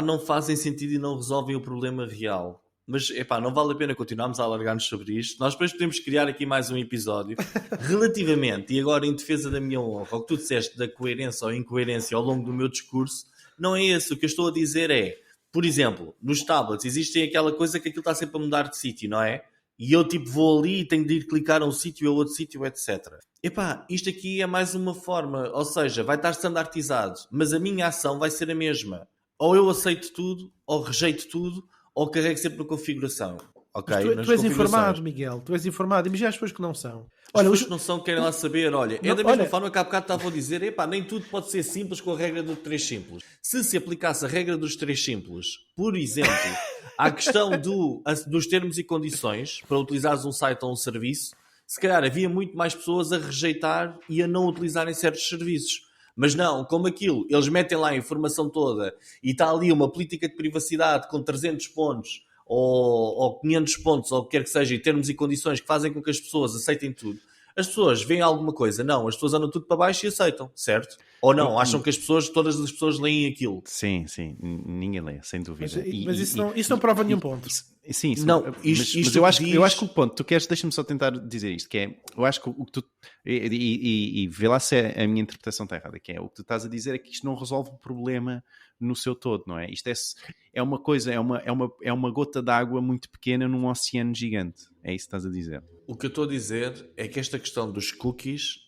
não fazem sentido e não resolvem o problema real. Mas, não vale a pena continuarmos a alargar-nos sobre isto. Nós depois podemos criar aqui mais um episódio. Relativamente, e agora em defesa da minha honra, ao que tu disseste da coerência ou incoerência ao longo do meu discurso, não é esse. O que eu estou a dizer é: por exemplo, nos tablets existem aquela coisa que aquilo está sempre a mudar de sítio, não é? E eu vou ali e tenho de ir clicar a um sítio ou outro sítio, etc. Isto aqui é mais uma forma, ou seja, vai estar standardizado, mas a minha ação vai ser a mesma. Ou eu aceito tudo, ou rejeito tudo, ou carrego sempre na configuração. Okay? Tu és informado, Miguel, tu és informado. Imagina as pessoas que não são. As pessoas que não são querem lá saber, é da mesma forma que há bocado estava a dizer, nem tudo pode ser simples com a regra dos 3 simples. Se aplicasse a regra dos 3 simples, por exemplo, à questão dos termos e condições para utilizares um site ou um serviço, se calhar havia muito mais pessoas a rejeitar e a não utilizarem certos serviços. Mas não, como aquilo, eles metem lá a informação toda e está ali uma política de privacidade com 300 pontos ou 500 pontos, ou o que quer que seja, em termos e condições que fazem com que as pessoas aceitem tudo. As pessoas veem alguma coisa? Não, as pessoas andam tudo para baixo e aceitam, certo? Ou não? Acham que todas as pessoas leem aquilo? Sim, ninguém lê, sem dúvida. Mas isso não prova nenhum ponto. Sim, não, mas eu acho que o ponto, tu queres, deixa-me só tentar dizer isto, que é, eu acho que o que tu, e vê lá se a minha interpretação está errada, que é, o que tu estás a dizer é que isto não resolve o problema no seu todo, não é? Isto é uma coisa, é uma gota d'água muito pequena num oceano gigante, é isso que estás a dizer. O que eu estou a dizer é que esta questão dos cookies,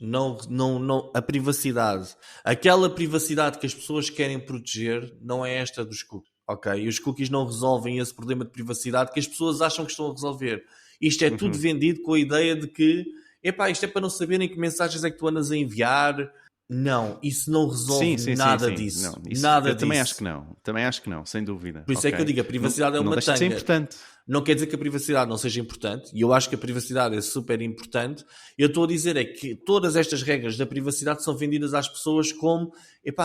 a privacidade, aquela privacidade que as pessoas querem proteger, não é esta dos cookies, ok? E os cookies não resolvem esse problema de privacidade que as pessoas acham que estão a resolver. Isto é tudo vendido com a ideia de que, isto é para não saberem que mensagens é que tu andas a enviar. Não, isso não resolve nada disso. Não, nada disso. Também acho que não, sem dúvida. Por isso é que eu digo, a privacidade é uma tanga. Ser importante. Não quer dizer que a privacidade não seja importante, e eu acho que a privacidade é super importante. Eu estou a dizer é que todas estas regras da privacidade são vendidas às pessoas como,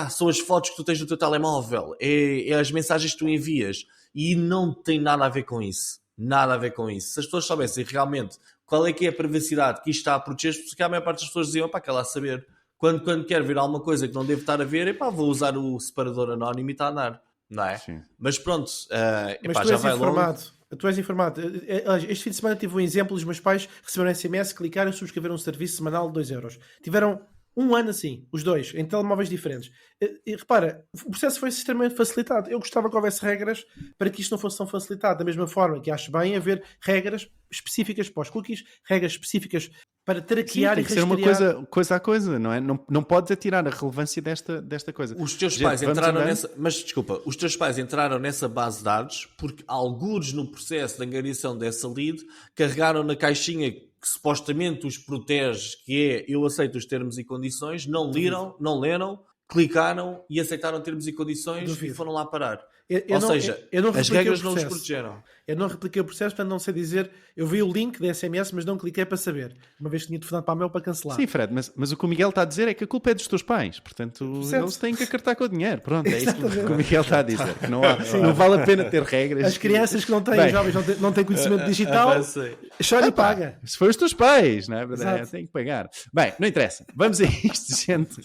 são as fotos que tu tens no teu telemóvel, é as mensagens que tu envias, e não tem nada a ver com isso. Nada a ver com isso. Se as pessoas soubessem realmente qual é que é a privacidade que isto está a proteger, porque a maior parte das pessoas diziam, quer lá saber. Quando quer ver alguma coisa que não devo estar a ver, vou usar o separador anónimo e está a andar, não é? Sim. Mas pronto, mas tu já és vai informado. longe. Tu és informado. Este fim de semana tive um exemplo, os meus pais receberam um SMS, clicaram e subscreveram um serviço semanal de 2€. Tiveram um ano assim, os dois, em telemóveis diferentes. E repara, o processo foi extremamente facilitado. Eu gostava que houvesse regras para que isto não fosse tão facilitado. Da mesma forma que acho bem haver regras específicas para os cookies, regras específicas para traquear e rastrear. Tem que ser uma coisa a coisa, não é? Não podes atirar a relevância desta coisa. Os teus pais entraram nessa... Mas, desculpa, os teus pais entraram nessa base de dados porque algures no processo de angariação dessa lead carregaram na caixinha que supostamente os protege, que é eu aceito os termos e condições, não leram, clicaram e aceitaram termos e condições e foram lá parar. Ou seja, as regras não os protegeram. Eu não repliquei o processo, portanto não sei dizer. Eu vi o link da SMS, mas não cliquei para saber. Uma vez que tinha telefonado para a Mel para cancelar. Sim, Fred, mas o que o Miguel está a dizer é que a culpa é dos teus pais. Portanto, eles têm que acartar com o dinheiro. Pronto, é isso que o Miguel está a dizer. Que não vale a pena ter regras. As crianças que não têm, jovens, não têm conhecimento digital, chora e paga. Se for os teus pais, não é verdade? Tem que pagar. Bem, não interessa. Vamos a isto, gente.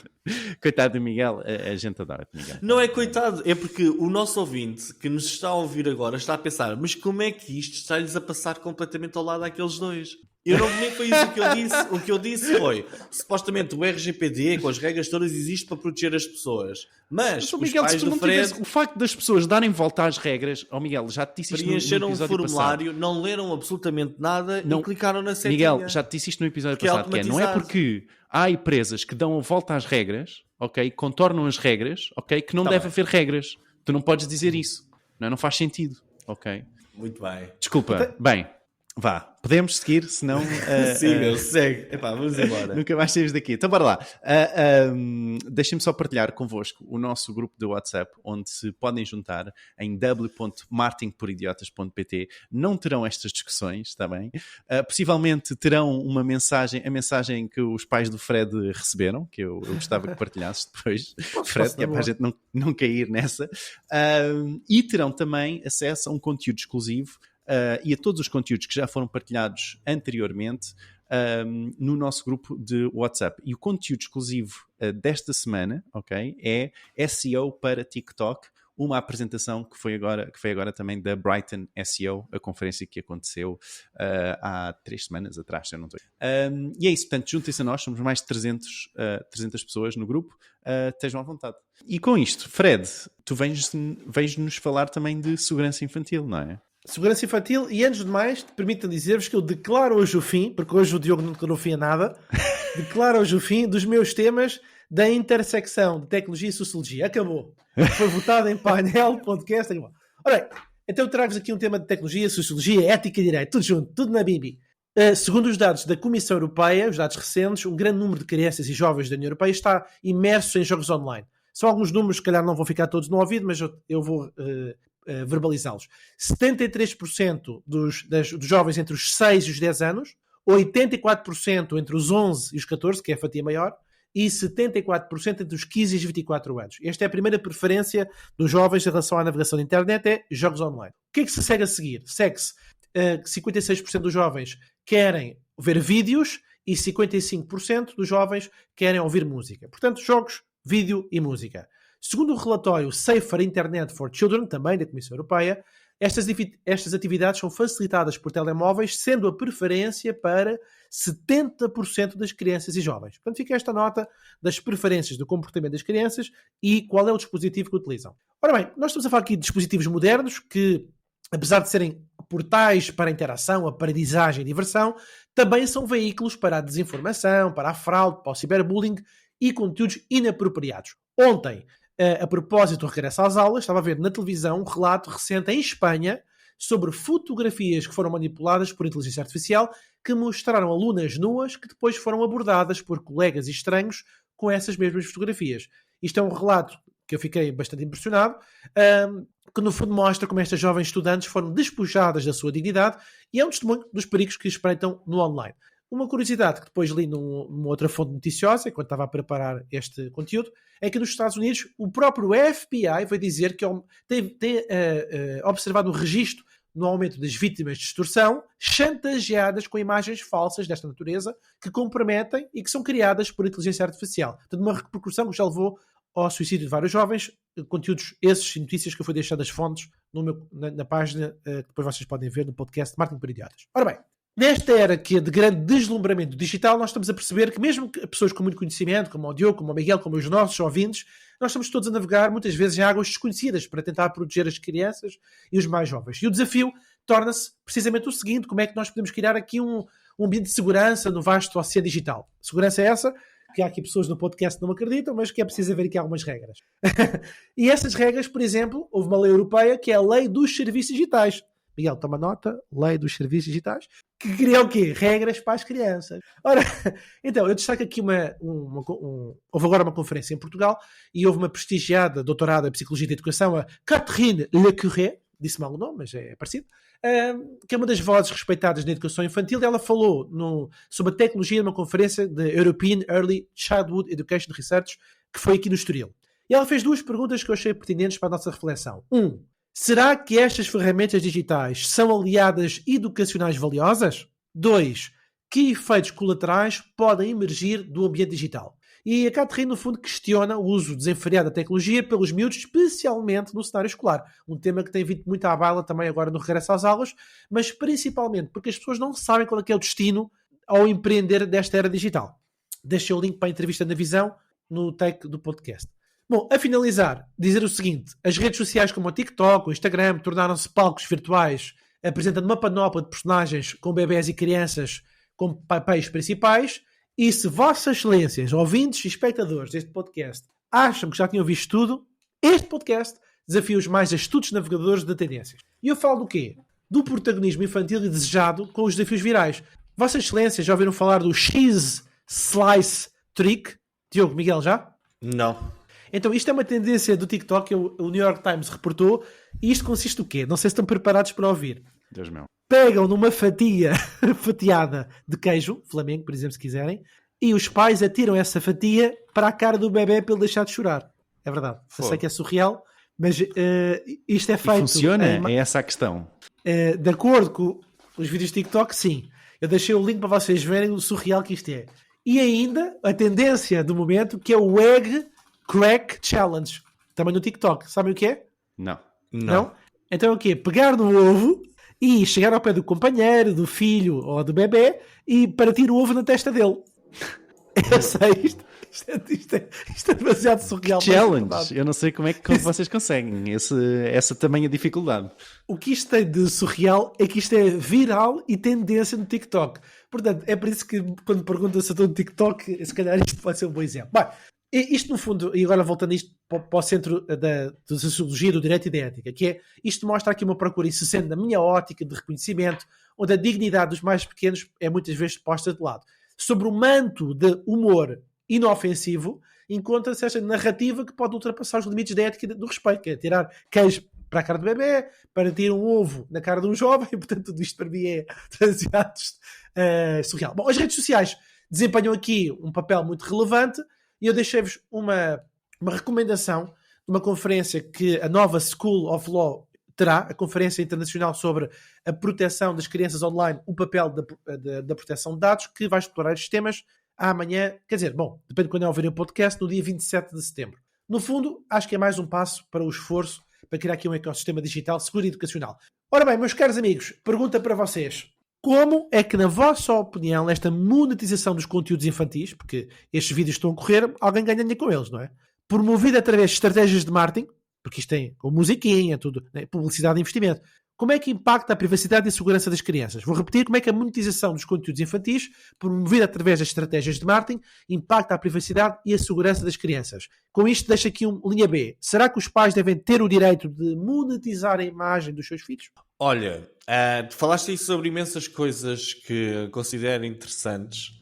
Coitado do Miguel, a gente adora-te, Miguel. Não é coitado, é porque o nosso ouvinte que nos está a ouvir agora está a pensar, mas como é que isto está-lhes a passar completamente ao lado daqueles dois? Eu não nem foi isso que eu disse. O que eu disse foi, supostamente o RGPD, com as regras todas, existe para proteger as pessoas. Mas os Miguel, pais do Fred o facto das pessoas darem volta às regras, Miguel, já te disse isto preencheram no um episódio formulário, passado. não leram absolutamente nada Não. e clicaram na setinha. Miguel, já te disse isto no episódio Porque é passado, que não é automatizado. porque há empresas que dão a volta às regras, ok, contornam as regras, ok, que não Tá deve bem. haver regras. Tu não podes dizer isso. Não faz sentido, ok? Muito bem. Desculpa. Bem, vá. Podemos seguir, senão... Segue. Epá, vamos embora. Nunca mais saímos daqui. Então, bora lá. Deixem-me só partilhar convosco o nosso grupo de WhatsApp, onde se podem juntar em w.marketingporidiotas.pt. Não terão estas discussões, está bem? Possivelmente terão a mensagem que os pais do Fred receberam, que eu gostava que partilhasses depois, Fred, que é para a gente não cair nessa. E terão também acesso a um conteúdo exclusivo e a todos os conteúdos que já foram partilhados anteriormente no nosso grupo de WhatsApp. E o conteúdo exclusivo desta semana, ok, é SEO para TikTok, uma apresentação que foi agora também da Brighton SEO, a conferência que aconteceu há 3 semanas atrás, se eu não estou. E é isso, portanto, juntem-se a nós, somos mais de 300 pessoas no grupo, estejam à vontade. E com isto, Fred, tu vens-nos falar também de segurança infantil, não é? Segurança infantil, e antes de mais, permitam dizer-vos que eu declaro hoje o fim, porque hoje o Diogo não declarou fim a nada, declaro hoje o fim dos meus temas da intersecção de tecnologia e sociologia. Acabou. Foi votado em painel, podcast, acabou. Ora bem, então eu trago-vos aqui um tema de tecnologia, sociologia, ética e direito, tudo junto, tudo na Bibi. Segundo os dados da Comissão Europeia, os dados recentes, um grande número de crianças e jovens da União Europeia está imerso em jogos online. São alguns números, se calhar não vão ficar todos no ouvido, mas eu vou verbalizá-los. 73% dos jovens entre os 6 e os 10 anos, 84% entre os 11 e os 14, que é a fatia maior, e 74% entre os 15 e os 24 anos. Esta é a primeira preferência dos jovens em relação à navegação da internet, é jogos online. O que é que se segue a seguir? Segue-se 56% dos jovens querem ver vídeos e 55% dos jovens querem ouvir música. Portanto, jogos, vídeo e música. Segundo o relatório Safer Internet for Children, também da Comissão Europeia, estas atividades são facilitadas por telemóveis, sendo a preferência para 70% das crianças e jovens. Portanto, fica esta nota das preferências do comportamento das crianças e qual é o dispositivo que utilizam. Ora bem, nós estamos a falar aqui de dispositivos modernos que, apesar de serem portais para a interação, a aprendizagem e diversão, também são veículos para a desinformação, para a fraude, para o ciberbullying e conteúdos inapropriados. Ontem, a propósito do regresso às aulas, estava a ver na televisão um relato recente em Espanha sobre fotografias que foram manipuladas por inteligência artificial que mostraram alunas nuas que depois foram abordadas por colegas e estranhos com essas mesmas fotografias. Isto é um relato que eu fiquei bastante impressionado, que no fundo mostra como estas jovens estudantes foram despojadas da sua dignidade e é um testemunho dos perigos que espreitam no online. Uma curiosidade que depois li numa outra fonte noticiosa, enquanto estava a preparar este conteúdo, é que nos Estados Unidos o próprio FBI vai dizer que tem observado um registro no aumento das vítimas de extorsão chantageadas com imagens falsas desta natureza que comprometem e que são criadas por inteligência artificial. Portanto, uma repercussão que já levou ao suicídio de vários jovens, conteúdos esses e notícias que eu fui deixando as fontes na página que depois vocês podem ver no podcast Marketing para Idiotas. Ora bem, nesta era que é de grande deslumbramento digital, nós estamos a perceber que mesmo que pessoas com muito conhecimento, como o Diogo, como o Miguel, como os nossos ouvintes, nós estamos todos a navegar muitas vezes em águas desconhecidas para tentar proteger as crianças e os mais jovens. E o desafio torna-se precisamente o seguinte: como é que nós podemos criar aqui um ambiente de segurança no vasto oceano digital? Segurança é essa, que há aqui pessoas no podcast que não acreditam, mas que é preciso haver aqui algumas regras. E essas regras, por exemplo, houve uma lei europeia que é a Lei dos Serviços Digitais. Miguel, toma nota, Lei dos Serviços Digitais, que cria o quê? Regras para as crianças. Ora, então, eu destaco aqui houve agora uma conferência em Portugal e houve uma prestigiada doutorada em Psicologia da Educação, a Catherine Lecuré, disse mal o nome, mas é parecido, que é uma das vozes respeitadas na educação infantil, e ela falou sobre a tecnologia numa conferência da European Early Childhood Education Research, que foi aqui no Estoril. E ela fez 2 perguntas que eu achei pertinentes para a nossa reflexão. 1. Será que estas ferramentas digitais são aliadas educacionais valiosas? 2. Que efeitos colaterais podem emergir do ambiente digital? E a Catherine, no fundo, questiona o uso desenfreado da tecnologia pelos miúdos, especialmente no cenário escolar. Um tema que tem vindo muito à baila também agora no regresso às aulas, mas principalmente porque as pessoas não sabem qual é que é o destino ao empreender desta era digital. Deixei o link para a entrevista na Visão no take do podcast. Bom, a finalizar, dizer o seguinte: as redes sociais como o TikTok, o Instagram, tornaram-se palcos virtuais, apresentando uma panóplia de personagens com bebés e crianças como papéis principais. E se vossas excelências, ouvintes e espectadores deste podcast, acham que já tinham visto tudo, este podcast desafia os mais astutos navegadores de tendências. E eu falo do quê? Do protagonismo infantil e desejado com os desafios virais. Vossas excelências já ouviram falar do Cheese Slice Trick? Diogo, Miguel, já? Não. Então, isto é uma tendência do TikTok que o New York Times reportou. E isto consiste no quê? Não sei se estão preparados para ouvir. Deus meu. Pegam numa fatia fatiada de queijo, Flamengo, por exemplo, se quiserem, e os pais atiram essa fatia para a cara do bebê para ele deixar de chorar. É verdade. Eu sei que é surreal, mas isto é feito... E funciona? É essa a questão. De acordo com os vídeos de TikTok, sim. Eu deixei o link para vocês verem o surreal que isto é. E ainda, a tendência do momento, que é o Egg Crack Challenge. Também no TikTok. Sabem o que é? Não. Não? Então é o quê? Pegar no ovo e chegar ao pé do companheiro, do filho ou do bebê e partir o ovo na testa dele. Eu sei, isto é demasiado surreal. Challenge. Eu não sei como é que vocês conseguem essa tamanha dificuldade. O que isto tem de surreal é que isto é viral e tendência no TikTok. Portanto, é por isso que quando perguntam se eu estou no TikTok, se calhar isto pode ser um bom exemplo. Bem, isto no fundo, e agora voltando isto para o centro da sociologia, do direito e da ética, que é, isto mostra aqui uma procura incessante na minha ótica de reconhecimento, onde a dignidade dos mais pequenos é muitas vezes posta de lado. Sobre o manto de humor inofensivo, encontra-se esta narrativa que pode ultrapassar os limites da ética e do respeito, que é tirar queijo para a cara do bebê, para tirar um ovo na cara de um jovem, portanto tudo isto para mim é demasiado surreal. Bom, as redes sociais desempenham aqui um papel muito relevante e eu deixei-vos uma recomendação de uma conferência que a nova School of Law terá, a Conferência Internacional sobre a Proteção das Crianças Online, o papel da proteção de dados, que vai explorar estes temas amanhã, quer dizer, bom, depende de quando é ouvir o podcast, no dia 27 de setembro. No fundo, acho que é mais um passo para o esforço para criar aqui um ecossistema digital seguro e educacional. Ora bem, meus caros amigos, pergunta para vocês. Como é que, na vossa opinião, esta monetização dos conteúdos infantis, porque estes vídeos estão a correr, alguém ganha dinheiro com eles, não é? Promovida através de estratégias de marketing, porque isto tem com musiquinha, tudo, né? Publicidade e investimento. Como é que impacta a privacidade e a segurança das crianças? Vou repetir, como é que a monetização dos conteúdos infantis, promovida através das estratégias de marketing, impacta a privacidade e a segurança das crianças? Com isto, deixo aqui linha B. Será que os pais devem ter o direito de monetizar a imagem dos seus filhos? Olha, tu falaste aí sobre imensas coisas que considero interessantes.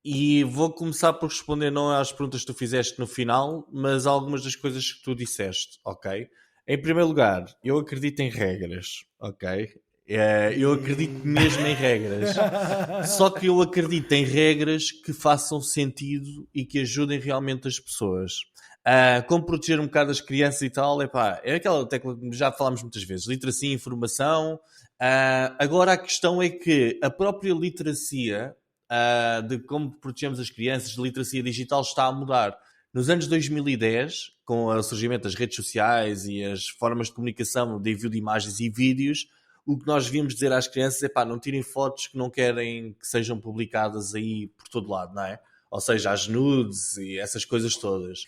E vou começar por responder não às perguntas que tu fizeste no final, mas a algumas das coisas que tu disseste, ok? Em primeiro lugar, eu acredito em regras, ok? Eu acredito mesmo em regras. Só que eu acredito em regras que façam sentido e que ajudem realmente as pessoas. Como proteger um bocado as crianças e tal, é aquela tecla que já falámos muitas vezes, literacia e informação. Agora a questão é que a própria literacia de como protegemos as crianças, de literacia digital, está a mudar. Nos anos 2010, com o surgimento das redes sociais e as formas de comunicação, de envio de imagens e vídeos, o que nós devíamos dizer às crianças é não tirem fotos que não querem que sejam publicadas aí por todo lado, não é? Ou seja, as nudes e essas coisas todas.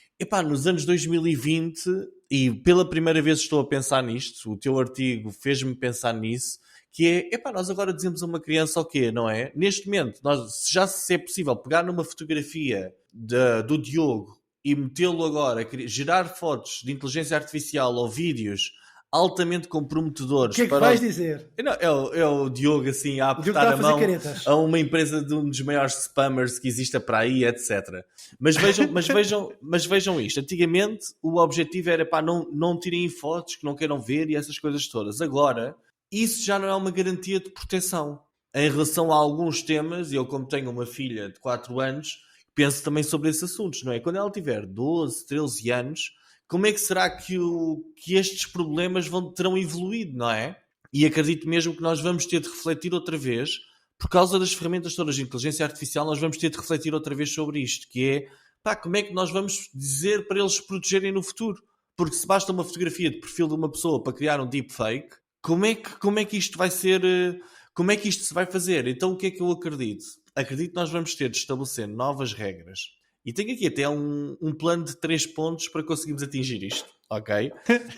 Nos anos 2020, e pela primeira vez estou a pensar nisto, o teu artigo fez-me pensar nisso, que é, nós agora dizemos a uma criança o quê, não é? Neste momento, se é possível pegar numa fotografia do Diogo e metê-lo agora, gerar fotos de inteligência artificial ou vídeos altamente comprometedores. O que é que vais dizer? Não, é o Diogo assim a apertar a mão a uma empresa de um dos maiores spammers que exista para aí, etc. Mas vejam isto. Antigamente o objetivo era não tirem fotos que não queiram ver e essas coisas todas. Agora, isso já não é uma garantia de proteção. Em relação a alguns temas, eu como tenho uma filha de 4 anos, penso também sobre esses assuntos, não é? Quando ela tiver 12, 13 anos, como é que será que estes problemas terão evoluído, não é? E acredito mesmo que nós vamos ter de refletir outra vez, por causa das ferramentas todas de inteligência artificial, nós vamos ter de refletir outra vez sobre isto, que é, como é que nós vamos dizer para eles se protegerem no futuro? Porque se basta uma fotografia de perfil de uma pessoa para criar um deepfake, como é que isto vai ser... Como é que isto se vai fazer? Então o que é que eu acredito? Acredito que nós vamos ter de estabelecer novas regras. E tenho aqui até um plano de 3 pontos para conseguirmos atingir isto, ok?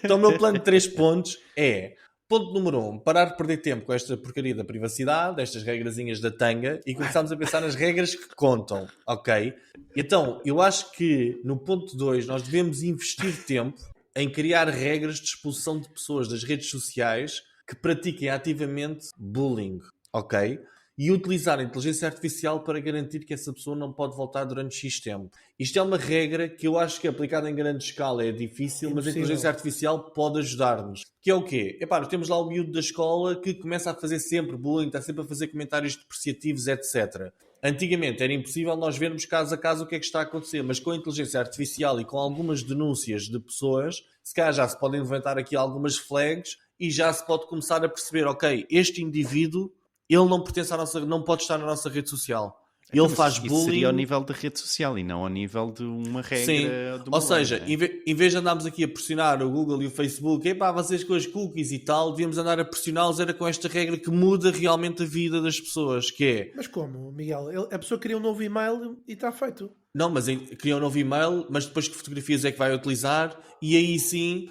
Então o meu plano de 3 pontos é... Ponto número 1, parar de perder tempo com esta porcaria da privacidade, destas regrazinhas da tanga, e começarmos a pensar nas regras que contam, ok? Então, eu acho que no ponto 2 nós devemos investir tempo em criar regras de expulsão de pessoas das redes sociais que pratiquem ativamente bullying, ok? E utilizar a inteligência artificial para garantir que essa pessoa não pode voltar durante X tempo. Isto é uma regra que eu acho que aplicada em grande escala é difícil, mas a inteligência artificial pode ajudar-nos. Que é o quê? Nós temos lá o miúdo da escola que começa a fazer sempre bullying, está sempre a fazer comentários depreciativos, etc. Antigamente era impossível nós vermos caso a caso o que é que está a acontecer, mas com a inteligência artificial e com algumas denúncias de pessoas, se calhar já se podem levantar aqui algumas flags e já se pode começar a perceber, ok, este indivíduo ele não pertence à nossa, não pode estar na nossa rede social. Ele faz bullying. Isso seria ao nível da rede social e não ao nível de uma regra. Sim. De uma Ou seja, lei, em vez de andarmos aqui a pressionar o Google e o Facebook, vocês com as cookies e tal, devíamos andar a pressioná-los era com esta regra que muda realmente a vida das pessoas, que é... Mas como, Miguel? A pessoa cria um novo e-mail e está feito. Não, mas cria um novo e-mail, mas depois que fotografias é que vai utilizar e aí sim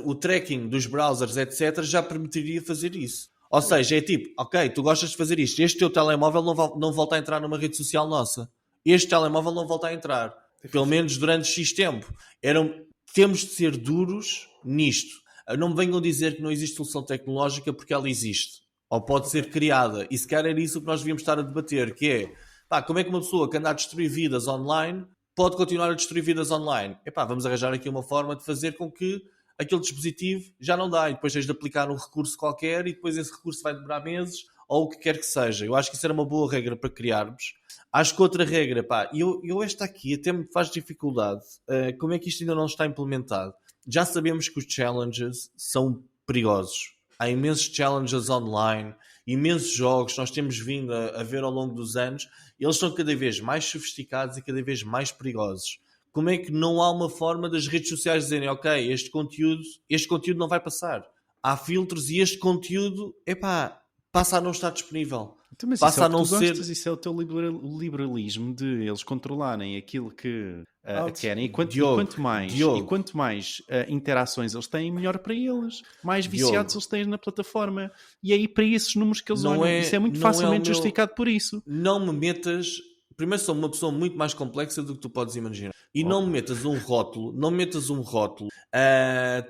o tracking dos browsers, etc., já permitiria fazer isso. Ou seja, é tipo, ok, tu gostas de fazer isto, este teu telemóvel não volta a entrar numa rede social nossa. Este telemóvel não volta a entrar. Pelo menos durante X tempo. Temos de ser duros nisto. Não me venham dizer que não existe solução tecnológica porque ela existe. Ou pode ser criada. E se calhar era isso que nós devíamos estar a debater, que é, como é que uma pessoa que anda a destruir vidas online pode continuar a destruir vidas online? Vamos arranjar aqui uma forma de fazer com que aquele dispositivo já não dá e depois tens de aplicar um recurso qualquer e depois esse recurso vai demorar meses ou o que quer que seja. Eu acho que isso era uma boa regra para criarmos. Acho que outra regra, eu esta aqui até me faz dificuldade. Como é que isto ainda não está implementado? Já sabemos que os challenges são perigosos. Há imensos challenges online, imensos jogos que nós temos vindo a ver ao longo dos anos. Eles são cada vez mais sofisticados e cada vez mais perigosos. Como é que não há uma forma das redes sociais dizerem, ok, este conteúdo não vai passar. Há filtros e este conteúdo, passa a não estar disponível. Então, mas passa a não ser... Isso é o teu liberalismo de eles controlarem aquilo que querem. E quanto mais interações eles têm, melhor para eles. Mais viciados eles têm na plataforma. E aí para esses números que eles olham. Isso é muito facilmente justificado por isso. Não me metas... Primeiro, sou uma pessoa muito mais complexa do que tu podes imaginar. E não me metas um rótulo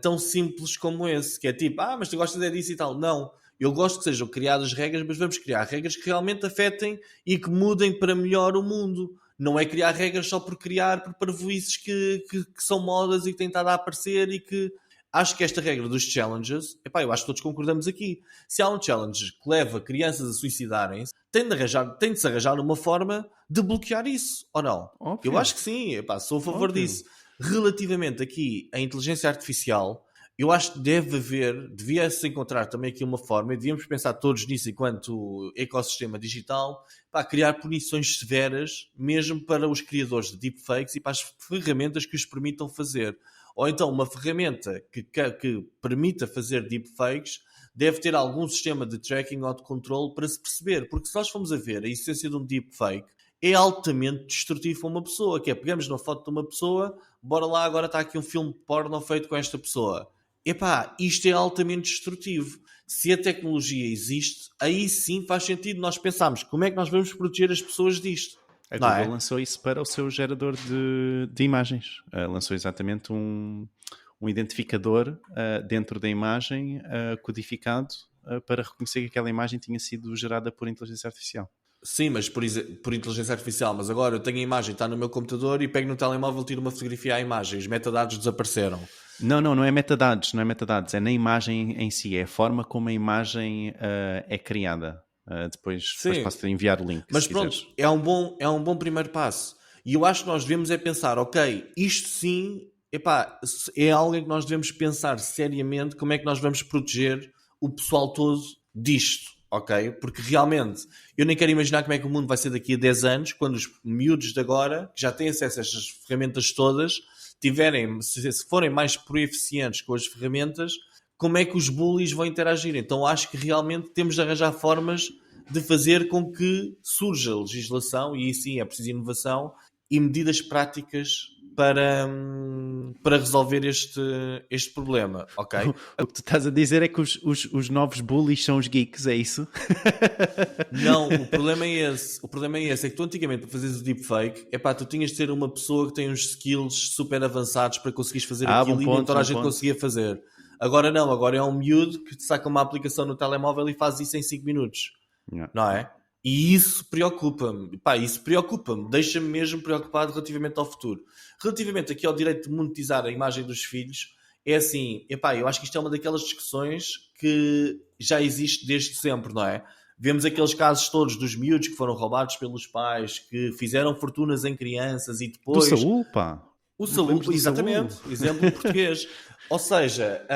tão simples como esse, que é tipo, mas tu gostas disso e tal. Não, eu gosto que sejam criadas regras, mas vamos criar regras que realmente afetem e que mudem para melhor o mundo. Não é criar regras só por criar, por parvoíces que são modas e que têm estado a aparecer e que... Acho que esta regra dos challenges, eu acho que todos concordamos aqui. Se há um challenge que leva crianças a suicidarem-se, tem de se arranjar uma forma de bloquear isso, ou não? Óbvio. Eu acho que sim, sou a favor disso. Relativamente aqui à inteligência artificial, eu acho que devia-se encontrar também aqui uma forma, e devíamos pensar todos nisso enquanto ecossistema digital, para criar punições severas, mesmo para os criadores de deepfakes e para as ferramentas que os permitam fazer. Ou então uma ferramenta que permita fazer deepfakes deve ter algum sistema de tracking ou de controle para se perceber. Porque se nós formos a ver a essência de um deepfake, é altamente destrutivo para uma pessoa. Que é, pegamos na foto de uma pessoa, bora lá, agora está aqui um filme porno feito com esta pessoa. Isto é altamente destrutivo. Se a tecnologia existe, aí sim faz sentido nós pensarmos como é que nós vamos proteger as pessoas disto. A Google lançou isso para o seu gerador de imagens. Lançou exatamente um identificador dentro da imagem codificado para reconhecer que aquela imagem tinha sido gerada por inteligência artificial. Sim, mas por inteligência artificial. Mas agora eu tenho a imagem, está no meu computador e pego no telemóvel, tiro uma fotografia à imagem. Os metadados desapareceram. Não é metadados. É na imagem em si. É a forma como a imagem é criada. Depois posso enviar o link. Mas pronto, é um bom primeiro passo. E eu acho que nós devemos pensar, ok, isto sim, é algo em que nós devemos pensar seriamente como é que nós vamos proteger o pessoal todo disto, ok? Porque realmente, eu nem quero imaginar como é que o mundo vai ser daqui a 10 anos, quando os miúdos de agora, que já têm acesso a estas ferramentas todas, se forem mais proeficientes com as ferramentas, como é que os bullies vão interagir. Então acho que realmente temos de arranjar formas de fazer com que surja legislação, e sim é preciso inovação e medidas práticas para resolver este problema, ok? O que tu estás a dizer é que os novos bullies são os geeks, é isso? Não, o problema é esse. O problema é esse, é que tu antigamente para fazeres o deepfake, tu tinhas de ter uma pessoa que tem uns skills super avançados para conseguires fazer aquilo e nem toda a gente conseguia fazer. Agora não, agora é um miúdo que te saca uma aplicação no telemóvel e faz isso em 5 minutos. Não é? E isso preocupa-me. Isso preocupa-me. Deixa-me mesmo preocupado relativamente ao futuro. Relativamente aqui ao direito de monetizar a imagem dos filhos, é assim, eu acho que isto é uma daquelas discussões que já existe desde sempre, não é? Vemos aqueles casos todos dos miúdos que foram roubados pelos pais, que fizeram fortunas em crianças e depois... Do Saúl, pá! O Saúl, exatamente. Exemplo português. Ou seja,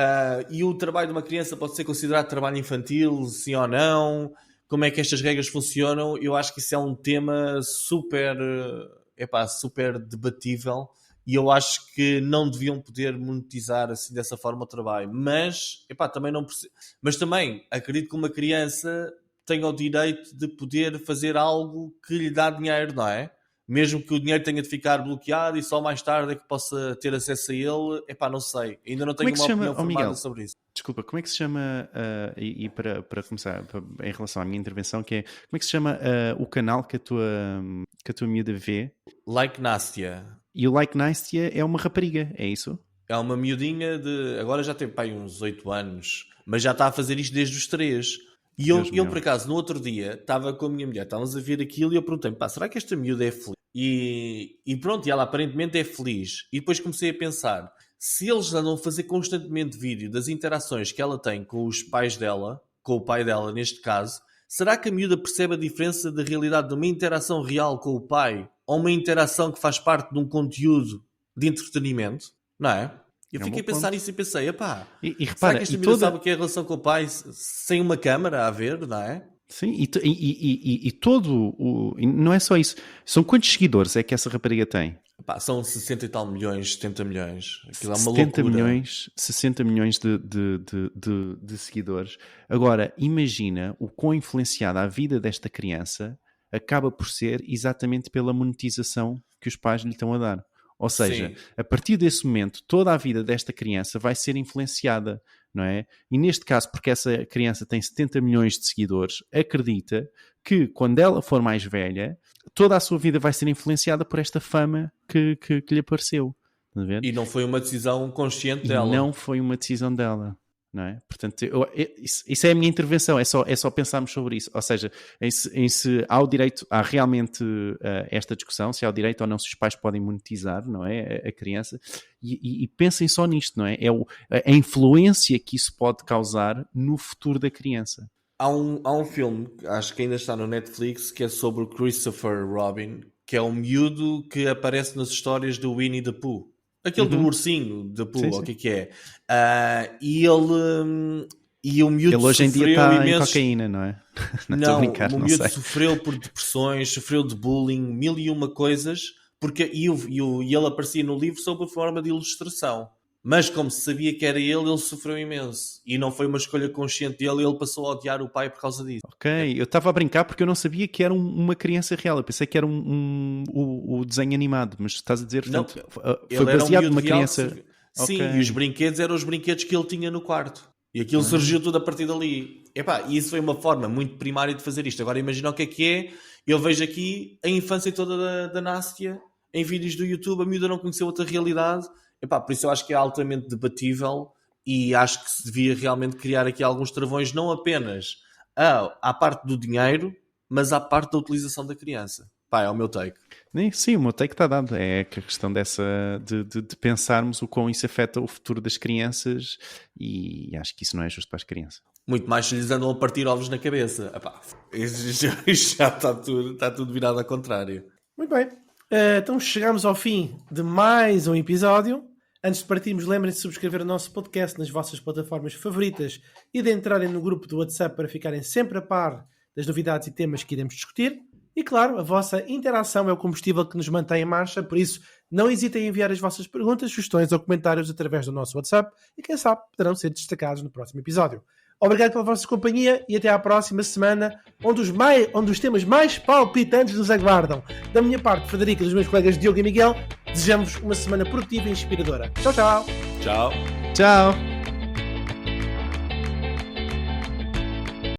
e o trabalho de uma criança pode ser considerado trabalho infantil, sim ou não? Como é que estas regras funcionam? Eu acho que isso é um tema super debatível e eu acho que não deviam poder monetizar assim dessa forma o trabalho. Mas, também não percebo. Mas também acredito que uma criança tenha o direito de poder fazer algo que lhe dá dinheiro, não é? Mesmo que o dinheiro tenha de ficar bloqueado e só mais tarde é que possa ter acesso a ele, não sei. Ainda não tenho uma opinião formada sobre isso. Desculpa, como é que se chama, para começar, em relação à minha intervenção, como é que se chama o canal que a tua miúda vê? Like Nastia. E o Like Nastia é uma rapariga, é isso? É uma miudinha agora já tem uns 8 anos, mas já está a fazer isto desde os 3. E eu por acaso, no outro dia, estava com a minha mulher, estávamos a ver aquilo e eu perguntei-me, será que esta miúda é feliz? E pronto, e ela aparentemente é feliz. E depois comecei a pensar, se eles andam a fazer constantemente vídeo das interações que ela tem com os pais dela, com o pai dela neste caso, será que a miúda percebe a diferença da realidade de uma interação real com o pai ou uma interação que faz parte de um conteúdo de entretenimento? Não é? Eu fiquei a pensar nisso e pensei, e repara, será que esta miúda sabe o que é a relação com o pai sem uma câmara a ver, não é? Sim, e todo não é só isso. São quantos seguidores é que essa rapariga tem? São 60 e tal milhões, 70 milhões. Aquilo é uma 70 loucura. milhões, 60 milhões de seguidores. Agora, imagina o quão influenciada a vida desta criança acaba por ser exatamente pela monetização que os pais lhe estão a dar. Ou seja, sim, a partir desse momento, toda a vida desta criança vai ser influenciada, não é? E neste caso, porque essa criança tem 70 milhões de seguidores, acredita que quando ela for mais velha, toda a sua vida vai ser influenciada por esta fama que lhe apareceu. Estás a ver? E não foi uma decisão consciente dela. Não foi uma decisão dela. Não é? Portanto, isso é a minha intervenção, é só pensarmos sobre isso. Ou seja, se há realmente esta discussão, se há o direito ou não, se os pais podem monetizar, não é? A criança. E pensem só nisto, não é? A influência que isso pode causar no futuro da criança. Há um filme, acho que ainda está no Netflix, que é sobre o Christopher Robin, que é um miúdo que aparece nas histórias do Winnie the Pooh. Aquele do ursinho, da Pooh, o que é? E o miúdo ele hoje em dia está imenso... em cocaína, não é? Não, o miúdo sofreu por depressões, sofreu de bullying, 1001 coisas, e ele aparecia no livro sob a forma de ilustração. Mas como se sabia que era ele sofreu imenso. E não foi uma escolha consciente dele, ele passou a odiar o pai por causa disso. Ok, eu estava a brincar porque eu não sabia que era uma criança real. Eu pensei que era o desenho animado, mas estás a dizer, portanto, foi baseado numa criança... Sim, okay. E os brinquedos eram os brinquedos que ele tinha no quarto. E aquilo surgiu tudo a partir dali. E isso foi uma forma muito primária de fazer isto. Agora imagina o que é. Eu vejo aqui a infância toda da Nastia em vídeos do YouTube. A miúda não conheceu outra realidade. Por isso eu acho que é altamente debatível e acho que se devia realmente criar aqui alguns travões, não apenas à parte do dinheiro, mas à parte da utilização da criança. É o meu take. Sim, o meu take está dado. É a questão de pensarmos o quão isso afeta o futuro das crianças e acho que isso não é justo para as crianças. Muito mais se lhes andam a partir ovos na cabeça. Isto já está tudo virado ao contrário. Muito bem. Então chegamos ao fim de mais um episódio. Antes de partirmos, lembrem-se de subscrever o nosso podcast nas vossas plataformas favoritas e de entrarem no grupo do WhatsApp para ficarem sempre a par das novidades e temas que iremos discutir. E claro, a vossa interação é o combustível que nos mantém em marcha, por isso não hesitem em enviar as vossas perguntas, sugestões ou comentários através do nosso WhatsApp e quem sabe poderão ser destacados no próximo episódio. Obrigado pela vossa companhia e até à próxima semana, onde os temas mais palpitantes nos aguardam. Da minha parte, Frederico e dos meus colegas Diogo e Miguel, desejamos uma semana produtiva e inspiradora. Tchau, tchau! Tchau! Tchau!